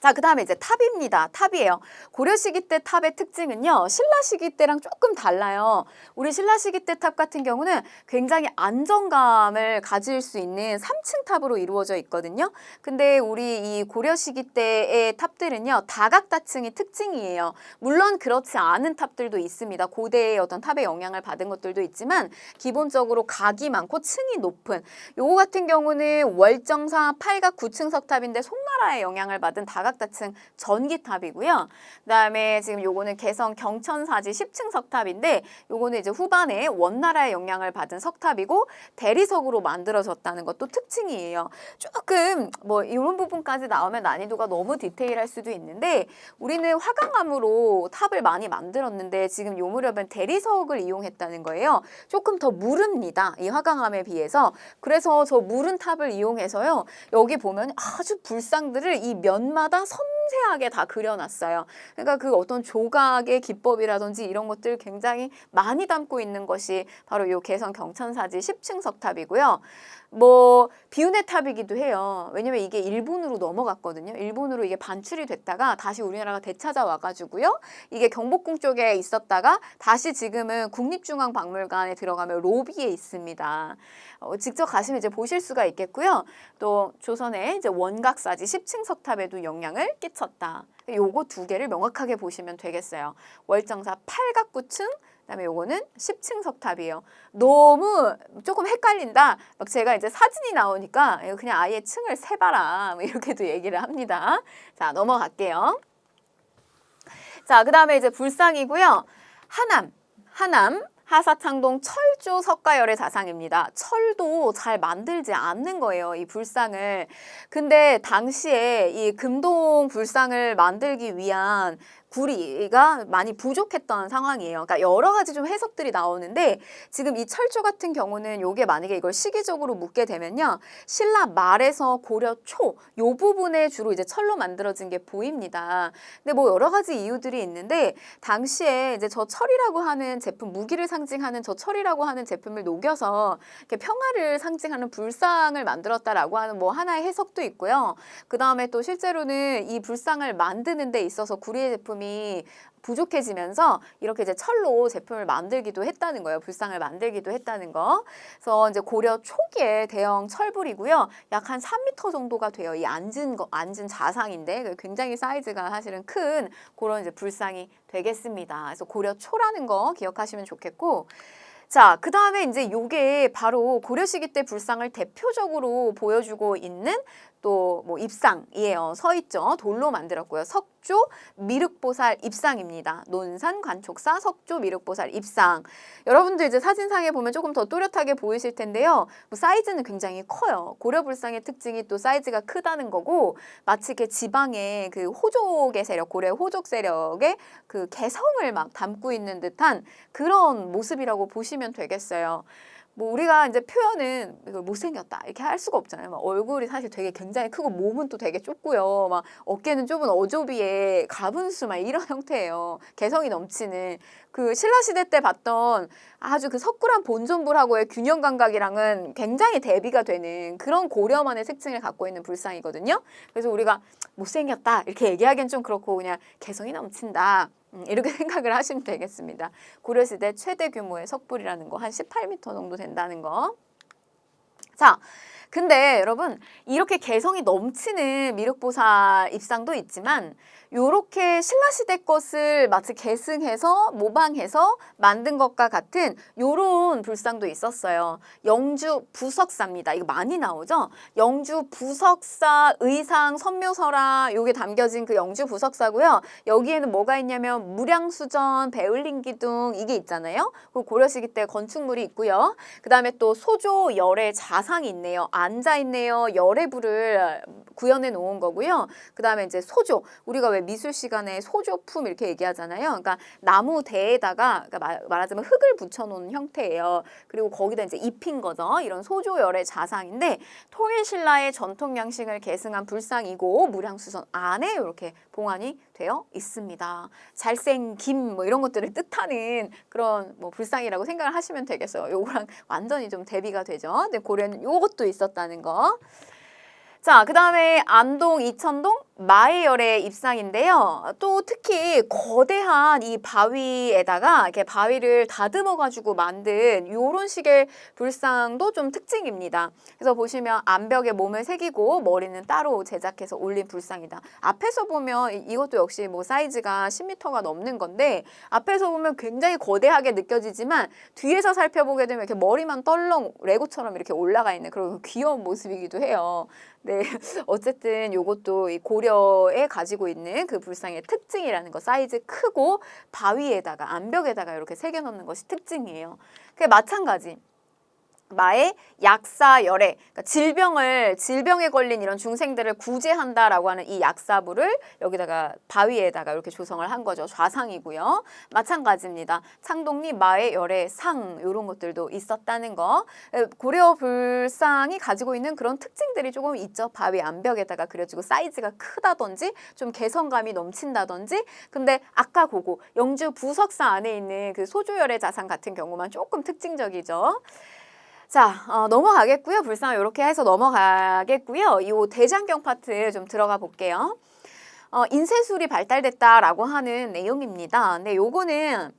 자, 그 다음에 이제 탑입니다. 탑이에요. 고려 시기 때 탑의 특징은요. 신라 시기 때랑 조금 달라요. 우리 신라 시기 때 탑 같은 경우는 굉장히 안정감을 가질 수 있는 3층 탑으로 이루어져 있거든요. 근데 우리 이 고려 시기 때의 탑들은요. 다각다층이 특징이에요. 물론 그렇지 않은 탑들도 있습니다. 고대의 어떤 탑의 영향을 받은 것들도 있지만 기본적으로 각이 많고 층이 높은 요거 같은 경우는 월정사 8각 9층 석탑인데 송나라의 영향을 받은 다각다층 전기탑이고요. 그다음에 지금 요거는 개성 경천사지 10층 석탑인데 요거는 이제 후반에 원나라의 영향을 받은 석탑이고 대리석으로 만들어졌다는 것도 특징이에요. 조금 뭐 이런 부분까지 나오면 난이도가 너무 디테일할 수도 있는데 우리는 화강암으로 탑을 많이 만들었는데 지금 요 무렵엔 대리석을 이용했다는 거예요. 조금 더 무릅니다. 이 화강암에 비해서. 그래서 저 무른 탑을 이용해서요. 여기 보면 아주 불상들을 이 면마다 섬세하게 다 그려놨어요. 그러니까 그 어떤 조각의 기법이라든지 이런 것들 굉장히 많이 담고 있는 것이 바로 이 개성 경천사지 10층 석탑이고요. 뭐 비운의 탑이기도 해요. 왜냐면 이게 일본으로 넘어갔거든요. 일본으로 이게 반출이 됐다가 다시 우리나라가 되찾아와 가지고요. 이게 경복궁 쪽에 있었다가 다시 지금은 국립중앙박물관에 들어가면 로비에 있습니다. 직접 가시면 이제 보실 수가 있겠고요. 또 조선의 이제 원각사지 10층 석탑에도 영향을 끼쳤다. 요거 두 개를 명확하게 보시면 되겠어요. 월정사 8각 9층 그다음에 요거는 10층 석탑이에요. 너무 조금 헷갈린다. 막 제가 이제 사진이 나오니까 그냥 아예 층을 세봐라. 이렇게도 얘기를 합니다. 자, 넘어갈게요. 자, 그다음에 이제 불상이고요. 하남 하사창동 철조 석가열의 자상입니다. 철도 잘 만들지 않는 거예요, 이 불상을. 근데 당시에 이 금동 불상을 만들기 위한 구리가 많이 부족했던 상황이에요. 그러니까 여러 가지 좀 해석들이 나오는데 지금 이 철조 같은 경우는 요게 만약에 이걸 시기적으로 묻게 되면요. 신라 말에서 고려 초 요 부분에 주로 이제 철로 만들어진 게 보입니다. 근데 뭐 여러 가지 이유들이 있는데 당시에 이제 저 철이라고 하는 제품, 무기를 상징하는 저 철이라고 하는 제품을 녹여서 이렇게 평화를 상징하는 불상을 만들었다라고 하는 뭐 하나의 해석도 있고요. 그 다음에 또 실제로는 이 불상을 만드는 데 있어서 구리의 제품이 부족해지면서 이렇게 이제 철로 제품을 만들기도 했다는 거예요. 불상을 만들기도 했다는 거. 그래서 이제 고려 초기에 대형 철불이고요. 약 한 3m 정도가 돼요. 이 앉은 자상인데 굉장히 사이즈가 사실은 큰 그런 이제 불상이 되겠습니다. 그래서 고려 초라는 거 기억하시면 좋겠고. 자, 그 다음에 이제 요게 바로 고려 시기 때 불상을 대표적으로 보여주고 있는 또 뭐 입상이에요. 서 있죠. 돌로 만들었고요. 석조 미륵보살 입상입니다. 논산 관촉사 석조 미륵보살 입상. 여러분들 이제 사진상에 보면 조금 더 또렷하게 보이실 텐데요. 뭐 사이즈는 굉장히 커요. 고려 불상의 특징이 또 사이즈가 크다는 거고 마치 이렇게 지방의 그 호족의 세력, 고려 호족 세력의 그 개성을 막 담고 있는 듯한 그런 모습이라고 보시면 되겠어요. 뭐 우리가 이제 표현은 이거 못생겼다 이렇게 할 수가 없잖아요. 막 얼굴이 사실 되게 굉장히 크고 몸은 또 되게 좁고요. 막 어깨는 좁은 어조비에 가분수 막 이런 형태예요. 개성이 넘치는 그 신라시대 때 봤던 아주 그 석굴암 본존불하고의 균형 감각이랑은 굉장히 대비가 되는 그런 고려만의 특징을 갖고 있는 불상이거든요. 그래서 우리가 못생겼다 이렇게 얘기하기엔 좀 그렇고 그냥 개성이 넘친다. 이렇게 생각을 하시면 되겠습니다. 고려시대 최대 규모의 석불이라는 거 한 18m 정도 된다는 거. 자, 근데 여러분 이렇게 개성이 넘치는 미륵보살 입상도 있지만 요렇게 신라시대 것을 마치 계승해서 모방해서 만든 것과 같은 요런 불상도 있었어요. 영주 부석사입니다. 이거 많이 나오죠? 영주 부석사 의상 선묘서라 요게 담겨진 그 영주 부석사고요. 여기에는 뭐가 있냐면 무량수전, 배울림기둥 이게 있잖아요. 그리고 고려시기 때 건축물이 있고요. 그 다음에 또 소조 열의 자상이 있네요. 앉아있네요. 열애불을 구현해 놓은 거고요. 그 다음에 이제 소조, 우리가 왜 미술 시간에 소조품 이렇게 얘기하잖아요. 그러니까 나무 대에다가 그러니까 말하자면 흙을 붙여놓은 형태예요. 그리고 거기다 이제 입힌 거죠. 이런 소조열의 자상인데 통일신라의 전통 양식을 계승한 불상이고 무량수선 안에 이렇게 봉안이 되어 있습니다. 잘생김 뭐 이런 것들을 뜻하는 그런 뭐 불상이라고 생각을 하시면 되겠어요. 요거랑 완전히 좀 대비가 되죠. 근데 고려는 요것도 있었다는 거. 자, 그 다음에 안동, 이천동 마해열의 입상인데요. 또 특히 거대한 이 바위에다가 이렇게 바위를 다듬어 가지고 만든 요런 식의 불상도 좀 특징입니다. 그래서 보시면 암벽에 몸을 새기고 머리는 따로 제작해서 올린 불상이다. 앞에서 보면 이것도 역시 뭐 사이즈가 10m가 넘는 건데 앞에서 보면 굉장히 거대하게 느껴지지만 뒤에서 살펴보게 되면 이렇게 머리만 떨렁 레고처럼 이렇게 올라가 있는 그런 귀여운 모습이기도 해요. 네, 어쨌든 요것도 이 고려에 가지고 있는 그 불상의 특징이라는 거, 사이즈 크고 바위에다가 암벽에다가 이렇게 새겨 넣는 것이 특징이에요. 그게 마찬가지. 마의 약사열애, 그러니까 질병에 걸린 이런 중생들을 구제한다라고 하는 이 약사부를 여기다가 바위에다가 이렇게 조성을 한 거죠. 좌상이고요. 마찬가지입니다. 창동리 마의 열애 상 이런 것들도 있었다는 거. 고려 불상이 가지고 있는 그런 특징들이 조금 있죠. 바위 암벽에다가 그려지고 사이즈가 크다든지 좀 개성감이 넘친다든지. 근데 아까 그거 영주 부석사 안에 있는 그 소조열애 자상 같은 경우만 조금 특징적이죠. 자, 넘어가겠고요. 불상 이렇게 해서 넘어가겠고요. 이 대장경 파트 좀 들어가 볼게요. 인쇄술이 발달됐다라고 하는 내용입니다. 근데 요거는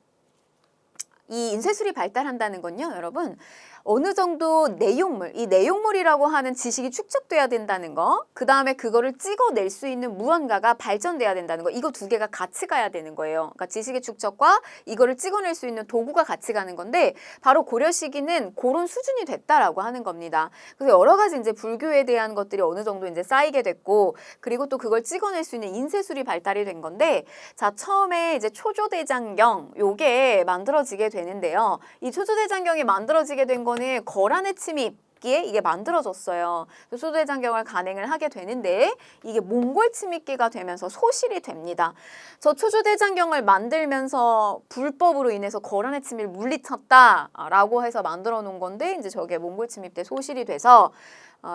이 인쇄술이 발달한다는 건요, 여러분. 어느 정도 내용물, 이 내용물이라고 하는 지식이 축적돼야 된다는 거, 그 다음에 그거를 찍어낼 수 있는 무언가가 발전돼야 된다는 거, 이거 두 개가 같이 가야 되는 거예요. 그러니까 지식의 축적과 이거를 찍어낼 수 있는 도구가 같이 가는 건데 바로 고려 시기는 그런 수준이 됐다라고 하는 겁니다. 그래서 여러 가지 이제 불교에 대한 것들이 어느 정도 이제 쌓이게 됐고 그리고 또 그걸 찍어낼 수 있는 인쇄술이 발달이 된 건데 자, 처음에 이제 초조대장경 요게 만들어지게 되는데요. 이 초조대장경이 만들어지게 된 거는 거란의 침입기에 이게 만들어졌어요. 초조대장경을 간행을 하게 되는데 이게 몽골 침입기가 되면서 소실이 됩니다. 저 초조대장경을 만들면서 불법으로 인해서 거란의 침입을 물리쳤다라고 해서 만들어 놓은 건데 이제 저게 몽골 침입 때 소실이 돼서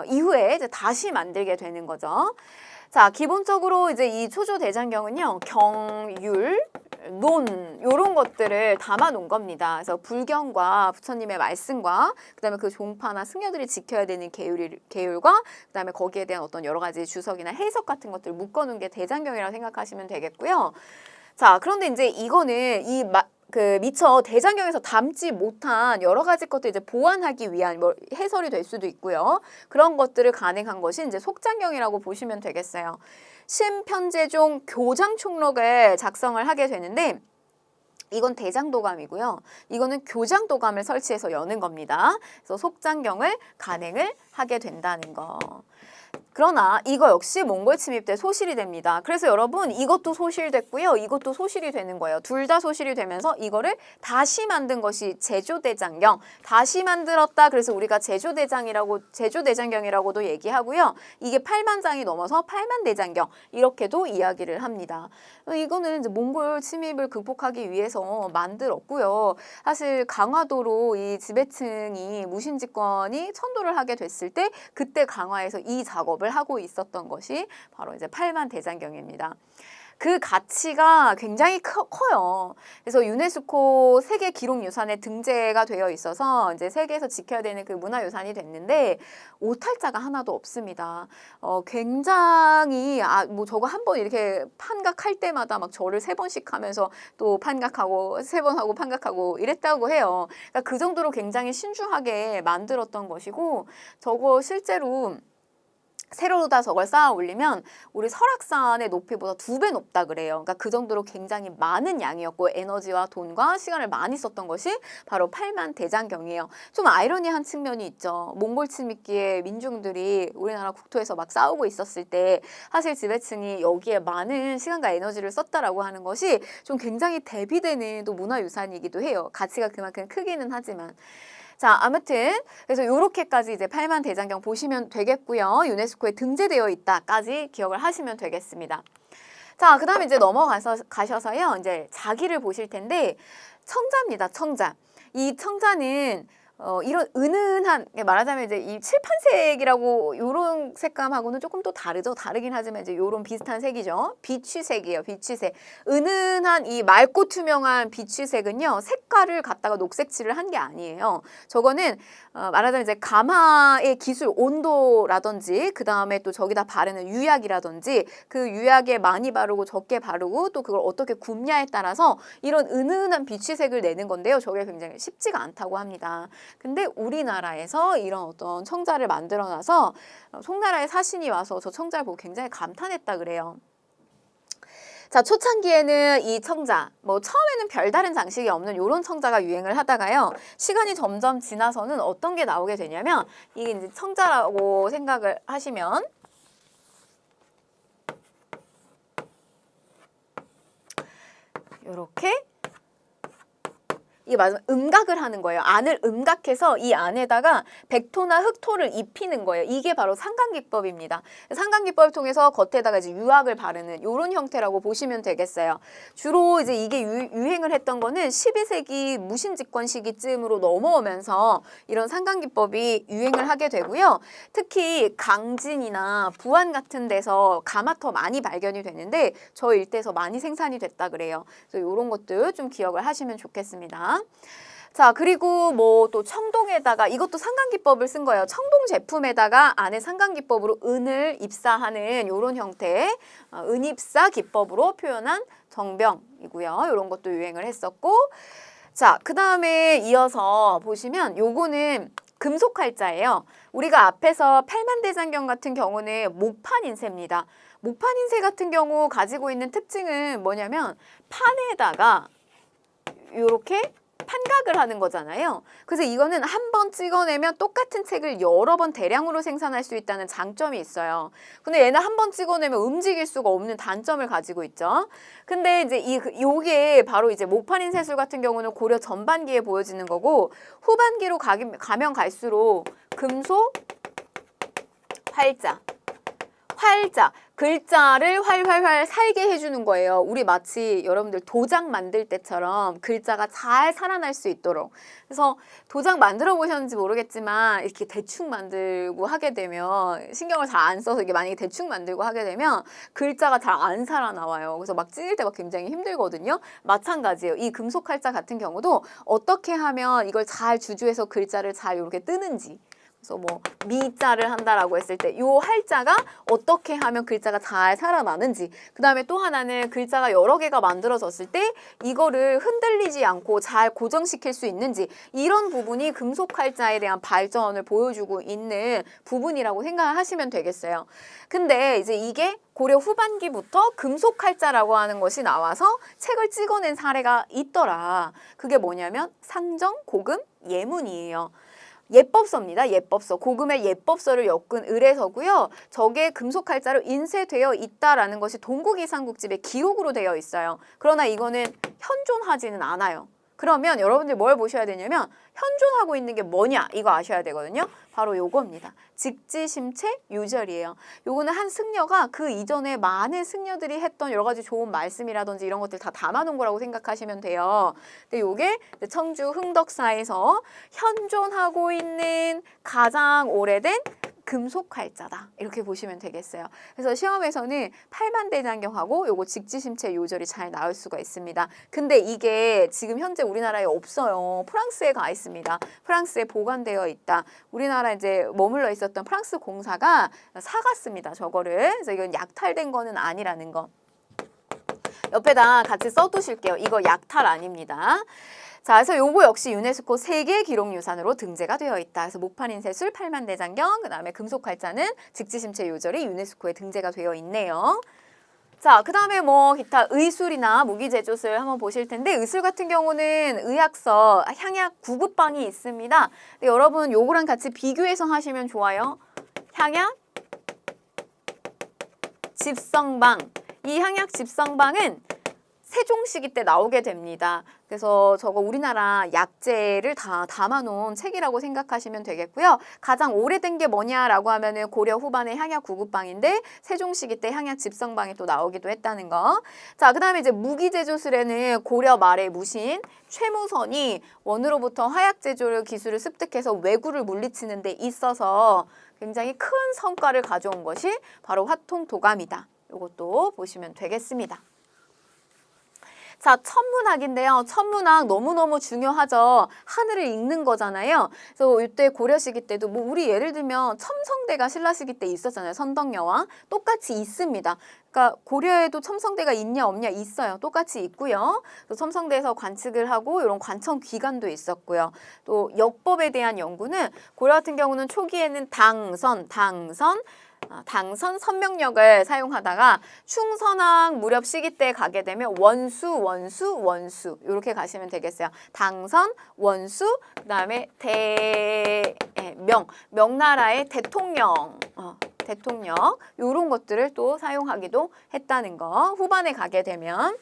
이후에 이제 다시 만들게 되는 거죠. 자, 기본적으로 이제 이 초조대장경은요, 경율, 논 이런 것들을 담아 놓은 겁니다. 그래서 불경과 부처님의 말씀과 그다음에 그 종파나 승려들이 지켜야 되는 계율과 그다음에 거기에 대한 어떤 여러 가지 주석이나 해석 같은 것들을 묶어 놓은 게 대장경이라고 생각하시면 되겠고요. 자, 그런데 이제 이거는 미처 대장경에서 담지 못한 여러 가지 것들 이제 보완하기 위한 뭐 해설이 될 수도 있고요. 그런 것들을 간행한 것이 이제 속장경이라고 보시면 되겠어요. 심편제종 교장총록을 작성을 하게 되는데 이건 대장도감이고요. 이거는 교장도감을 설치해서 여는 겁니다. 그래서 속장경을 간행을 하게 된다는 거. 그러나 이거 역시 몽골 침입 때 소실이 됩니다. 그래서 여러분 이것도 소실됐고요. 이것도 소실이 되는 거예요. 둘 다 소실이 되면서 이거를 다시 만든 것이 제조대장경. 다시 만들었다. 그래서 우리가 제조대장경이라고도 얘기하고요. 이게 8만 장이 넘어서 8만 대장경 이렇게도 이야기를 합니다. 이거는 이제 몽골 침입을 극복하기 위해서 만들었고요. 사실 강화도로 이 지배층이 무신집권이 천도를 하게 됐을 때 그때 강화에서 이 작업을 하고 있었던 것이 바로 이제 8만 대장경입니다. 그 가치가 굉장히 커요. 그래서 유네스코 세계 기록 유산에 등재가 되어 있어서 이제 세계에서 지켜야 되는 그 문화유산이 됐는데 오탈자가 하나도 없습니다. 굉장히 뭐 저거 한 번 이렇게 판각할 때마다 막 절을 3번씩 하면서 또 판각하고 3번 하고 판각하고 이랬다고 해요. 그러니까 그 정도로 굉장히 신중하게 만들었던 것이고 저거 실제로 세로로다 저걸 쌓아 올리면 우리 설악산의 높이보다 2배 높다 그래요. 그러니까 그 정도로 굉장히 많은 양이었고 에너지와 돈과 시간을 많이 썼던 것이 바로 팔만대장경이에요. 좀 아이러니한 측면이 있죠. 몽골 침입기에 민중들이 우리나라 국토에서 막 싸우고 있었을 때 사실 지배층이 여기에 많은 시간과 에너지를 썼다라고 하는 것이 좀 굉장히 대비되는 또 문화유산이기도 해요. 가치가 그만큼 크기는 하지만. 자, 아무튼 그래서 요렇게까지 이제 팔만대장경 보시면 되겠고요. 유네스코에 등재되어 있다까지 기억을 하시면 되겠습니다. 자, 그다음에 이제 가셔서요. 이제 자기를 보실 텐데 청자입니다. 청자. 이 청자는 이런 은은한 말하자면 이제 이 칠판색이라고 요런 색감하고는 조금 또 다르죠. 다르긴 하지만 이제 요런 비슷한 색이죠. 비취색이에요. 비취색. 은은한 이 맑고 투명한 비취색은요. 색깔을 갖다가 녹색칠을 한 게 아니에요. 저거는 말하자면 이제 가마의 기술 온도라든지 그다음에 또 저기다 바르는 유약이라든지 그 유약에 많이 바르고 적게 바르고 또 그걸 어떻게 굽냐에 따라서 이런 은은한 비취색을 내는 건데요. 저게 굉장히 쉽지가 않다고 합니다. 근데 우리나라에서 이런 어떤 청자를 만들어놔서 송나라의 사신이 와서 저 청자를 보고 굉장히 감탄했다 그래요. 자, 초창기에는 이 청자, 뭐 처음에는 별다른 장식이 없는 이런 청자가 유행을 하다가요. 시간이 점점 지나서는 어떤 게 나오게 되냐면 이게 이제 청자라고 생각을 하시면 요렇게 이게 맞으면 음각을 하는 거예요. 안을 음각해서 이 안에다가 백토나 흑토를 입히는 거예요. 이게 바로 상강기법입니다. 상강기법을 통해서 겉에다가 이제 유약을 바르는 이런 형태라고 보시면 되겠어요. 주로 이제 이게 유행을 했던 거는 12세기 무신집권 시기쯤으로 넘어오면서 이런 상강기법이 유행을 하게 되고요. 특히 강진이나 부안 같은 데서 가마터 많이 발견이 되는데 저 일대에서 많이 생산이 됐다 그래요. 그래서 이런 것들 좀 기억을 하시면 좋겠습니다. 자, 그리고 뭐 또 청동에다가 이것도 상강기법을 쓴 거예요. 청동 제품에다가 안에 상강기법으로 은을 입사하는 이런 형태 은입사 기법으로 표현한 정병이고요. 이런 것도 유행을 했었고 자, 그 다음에 이어서 보시면 요거는 금속칼자예요. 우리가 앞에서 팔만대장경 같은 경우는 목판인쇄입니다. 목판인쇄 같은 경우 가지고 있는 특징은 뭐냐면 판에다가 이렇게 판각을 하는 거잖아요. 그래서 이거는 한 번 찍어내면 똑같은 책을 여러 번 대량으로 생산할 수 있다는 장점이 있어요. 근데 얘는 한 번 찍어내면 움직일 수가 없는 단점을 가지고 있죠. 근데 이제 요게 바로 이제 목판인쇄술 같은 경우는 고려 전반기에 보여지는 거고 후반기로 가면 갈수록 금속 활자 글자를 활활활 살게 해주는 거예요. 우리 마치 여러분들 도장 만들 때처럼 글자가 잘 살아날 수 있도록. 그래서 도장 만들어 보셨는지 모르겠지만 이렇게 대충 만들고 하게 되면 신경을 잘 안 써서 이게 만약에 대충 만들고 하게 되면 글자가 잘 안 살아나와요. 그래서 막 찢을 때 막 굉장히 힘들거든요. 마찬가지예요. 이 금속 칼자 같은 경우도 어떻게 하면 이걸 잘 주주해서 글자를 잘 이렇게 뜨는지. 그래서 뭐 미자를 한다라고 했을 때 요 할자가 어떻게 하면 글자가 잘 살아나는지 그 다음에 또 하나는 글자가 여러 개가 만들어졌을 때 이거를 흔들리지 않고 잘 고정시킬 수 있는지 이런 부분이 금속 할자에 대한 발전을 보여주고 있는 부분이라고 생각하시면 되겠어요. 근데 이제 이게 고려 후반기부터 금속 칼자라고 하는 것이 나와서 책을 찍어낸 사례가 있더라. 그게 뭐냐면 상정, 고금, 예문이에요. 예법서입니다. 예법서. 고금의 예법서를 엮은 의례서고요. 저게 금속 칼자로 인쇄되어 있다라는 것이 동국이상국집의 기록으로 되어 있어요. 그러나 이거는 현존하지는 않아요. 그러면 여러분들 뭘 보셔야 되냐면 현존하고 있는 게 뭐냐 이거 아셔야 되거든요. 바로 요겁니다. 직지심체 유절이에요. 요거는 한 승려가 그 이전에 많은 승려들이 했던 여러 가지 좋은 말씀이라든지 이런 것들 다 담아놓은 거라고 생각하시면 돼요. 근데 요게 청주 흥덕사에서 현존하고 있는 가장 오래된 금속 칼자다. 이렇게 보시면 되겠어요. 그래서 시험에서는 팔만대장경하고 요거 직지심체 요절이 잘 나올 수가 있습니다. 근데 이게 지금 현재 우리나라에 없어요. 프랑스에 가 있습니다. 프랑스에 보관되어 있다. 우리나라 이제 머물러 있었던 프랑스 공사가 사갔습니다. 저거를. 그래서 이건 약탈된 거는 아니라는 거. 옆에다 같이 써두실게요. 이거 약탈 아닙니다. 자, 그래서 요거 역시 유네스코 세계 기록유산으로 등재가 되어 있다. 그래서 목판인쇄술, 팔만대장경, 그 다음에 금속칼자는 직지심체 요절이 유네스코에 등재가 되어 있네요. 자, 그 다음에 뭐 기타 의술이나 무기제조술 한번 보실 텐데 의술 같은 경우는 의학서, 향약 9급방이 있습니다. 근데 여러분 요거랑 같이 비교해서 하시면 좋아요. 향약, 집성방. 이 향약 집성방은 세종시기 때 나오게 됩니다. 그래서 저거 우리나라 약재를 다 담아놓은 책이라고 생각하시면 되겠고요. 가장 오래된 게 뭐냐라고 하면은 고려 후반의 향약 9급방인데 세종시기 때 향약 집성방이 또 나오기도 했다는 거. 자, 그 다음에 이제 무기제조술에는 고려 말의 무신 최무선이 원으로부터 화약 제조 기술을 습득해서 왜구를 물리치는 데 있어서 굉장히 큰 성과를 가져온 것이 바로 화통도감이다. 이것도 보시면 되겠습니다. 자, 천문학인데요. 천문학 너무너무 중요하죠. 하늘을 읽는 거잖아요. 그래서 이때 고려 시기 때도 뭐 우리 예를 들면 첨성대가 신라 시기 때 있었잖아요. 선덕여왕. 똑같이 있습니다. 그러니까 고려에도 첨성대가 있냐 없냐 있어요. 똑같이 있고요. 또 첨성대에서 관측을 하고 이런 관청 기관도 있었고요. 또 역법에 대한 연구는 고려 같은 경우는 초기에는 당선 선명력을 사용하다가 충선왕 무렵 시기 때 가게 되면 원수 이렇게 가시면 되겠어요. 당선, 원수, 그다음에 명나라의 대통령 이런 것들을 또 사용하기도 했다는 거. 후반에 가게 되면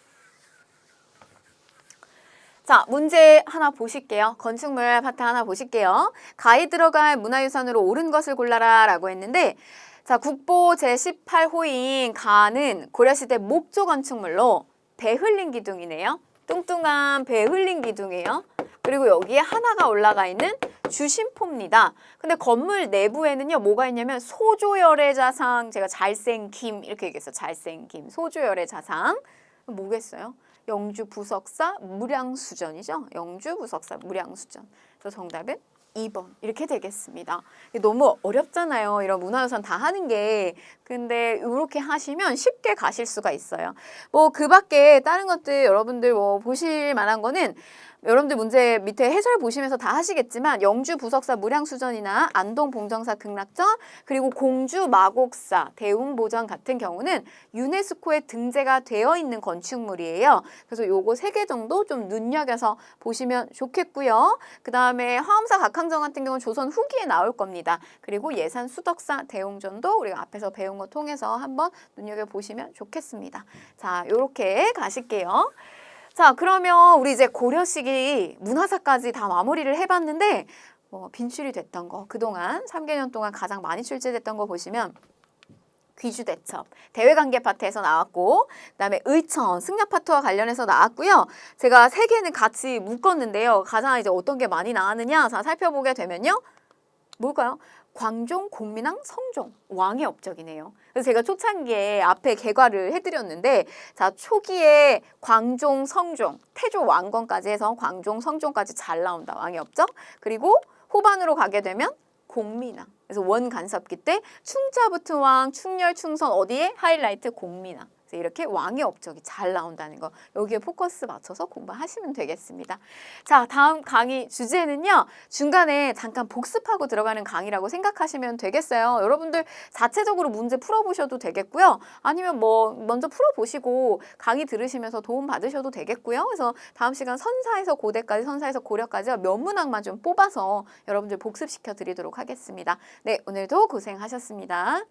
자, 문제 하나 보실게요. 건축물 파트 하나 보실게요. 가에 들어갈 문화유산으로 옳은 것을 골라라 라고 했는데 자, 국보 제18호인 가는 고려시대 목조 건축물로 배흘린 기둥이네요. 뚱뚱한 배흘린 기둥이에요. 그리고 여기에 하나가 올라가 있는 주심포입니다. 근데 건물 내부에는요, 뭐가 있냐면 소조열의 자상, 제가 잘생김 이렇게 얘기했어요. 잘생김, 소조열의 자상. 뭐겠어요? 영주 부석사 무량수전이죠. 영주 부석사 무량수전. 그래서 정답은 2번 이렇게 되겠습니다. 너무 어렵잖아요. 이런 문화유산 다 하는 게. 근데 이렇게 하시면 쉽게 가실 수가 있어요. 뭐 그 밖에 다른 것들 여러분들 뭐 보실 만한 거는 여러분들 문제 밑에 해설 보시면서 다 하시겠지만 영주 부석사 무량수전이나 안동 봉정사 극락전 그리고 공주 마곡사 대웅보전 같은 경우는 유네스코에 등재가 되어 있는 건축물이에요. 그래서 요거 3개 정도 좀 눈여겨서 보시면 좋겠고요. 그 다음에 화엄사 각항전 같은 경우는 조선 후기에 나올 겁니다. 그리고 예산 수덕사 대웅전도 우리가 앞에서 배운 거 통해서 한번 눈여겨보시면 좋겠습니다. 자, 요렇게 가실게요. 자, 그러면 우리 이제 고려 시기 문화사까지 다 마무리를 해봤는데 빈출이 됐던 거 그동안 3개년 동안 가장 많이 출제됐던 거 보시면 귀주대첩, 대외관계 파트에서 나왔고 그다음에 의천, 승려 파트와 관련해서 나왔고요. 제가 3개는 같이 묶었는데요. 가장 이제 어떤 게 많이 나왔느냐 자, 살펴보게 되면요. 뭘까요? 광종, 공민왕, 성종, 왕의 업적이네요. 그래서 제가 초창기에 앞에 개괄을 해드렸는데 자, 초기에 광종, 성종, 태조 왕건까지 해서 광종, 성종까지 잘 나온다. 왕의 업적. 그리고 후반으로 가게 되면 공민왕. 그래서 원간섭기 때 충자부트 왕, 충렬, 충선 어디에? 하이라이트 공민왕. 이렇게 왕의 업적이 잘 나온다는 거 여기에 포커스 맞춰서 공부하시면 되겠습니다. 자, 다음 강의 주제는요. 중간에 잠깐 복습하고 들어가는 강의라고 생각하시면 되겠어요. 여러분들 자체적으로 문제 풀어보셔도 되겠고요. 아니면 뭐 먼저 풀어보시고 강의 들으시면서 도움 받으셔도 되겠고요. 그래서 다음 시간 선사에서 고대까지, 선사에서 고려까지 몇 문항만 좀 뽑아서 여러분들 복습시켜 드리도록 하겠습니다. 네, 오늘도 고생하셨습니다.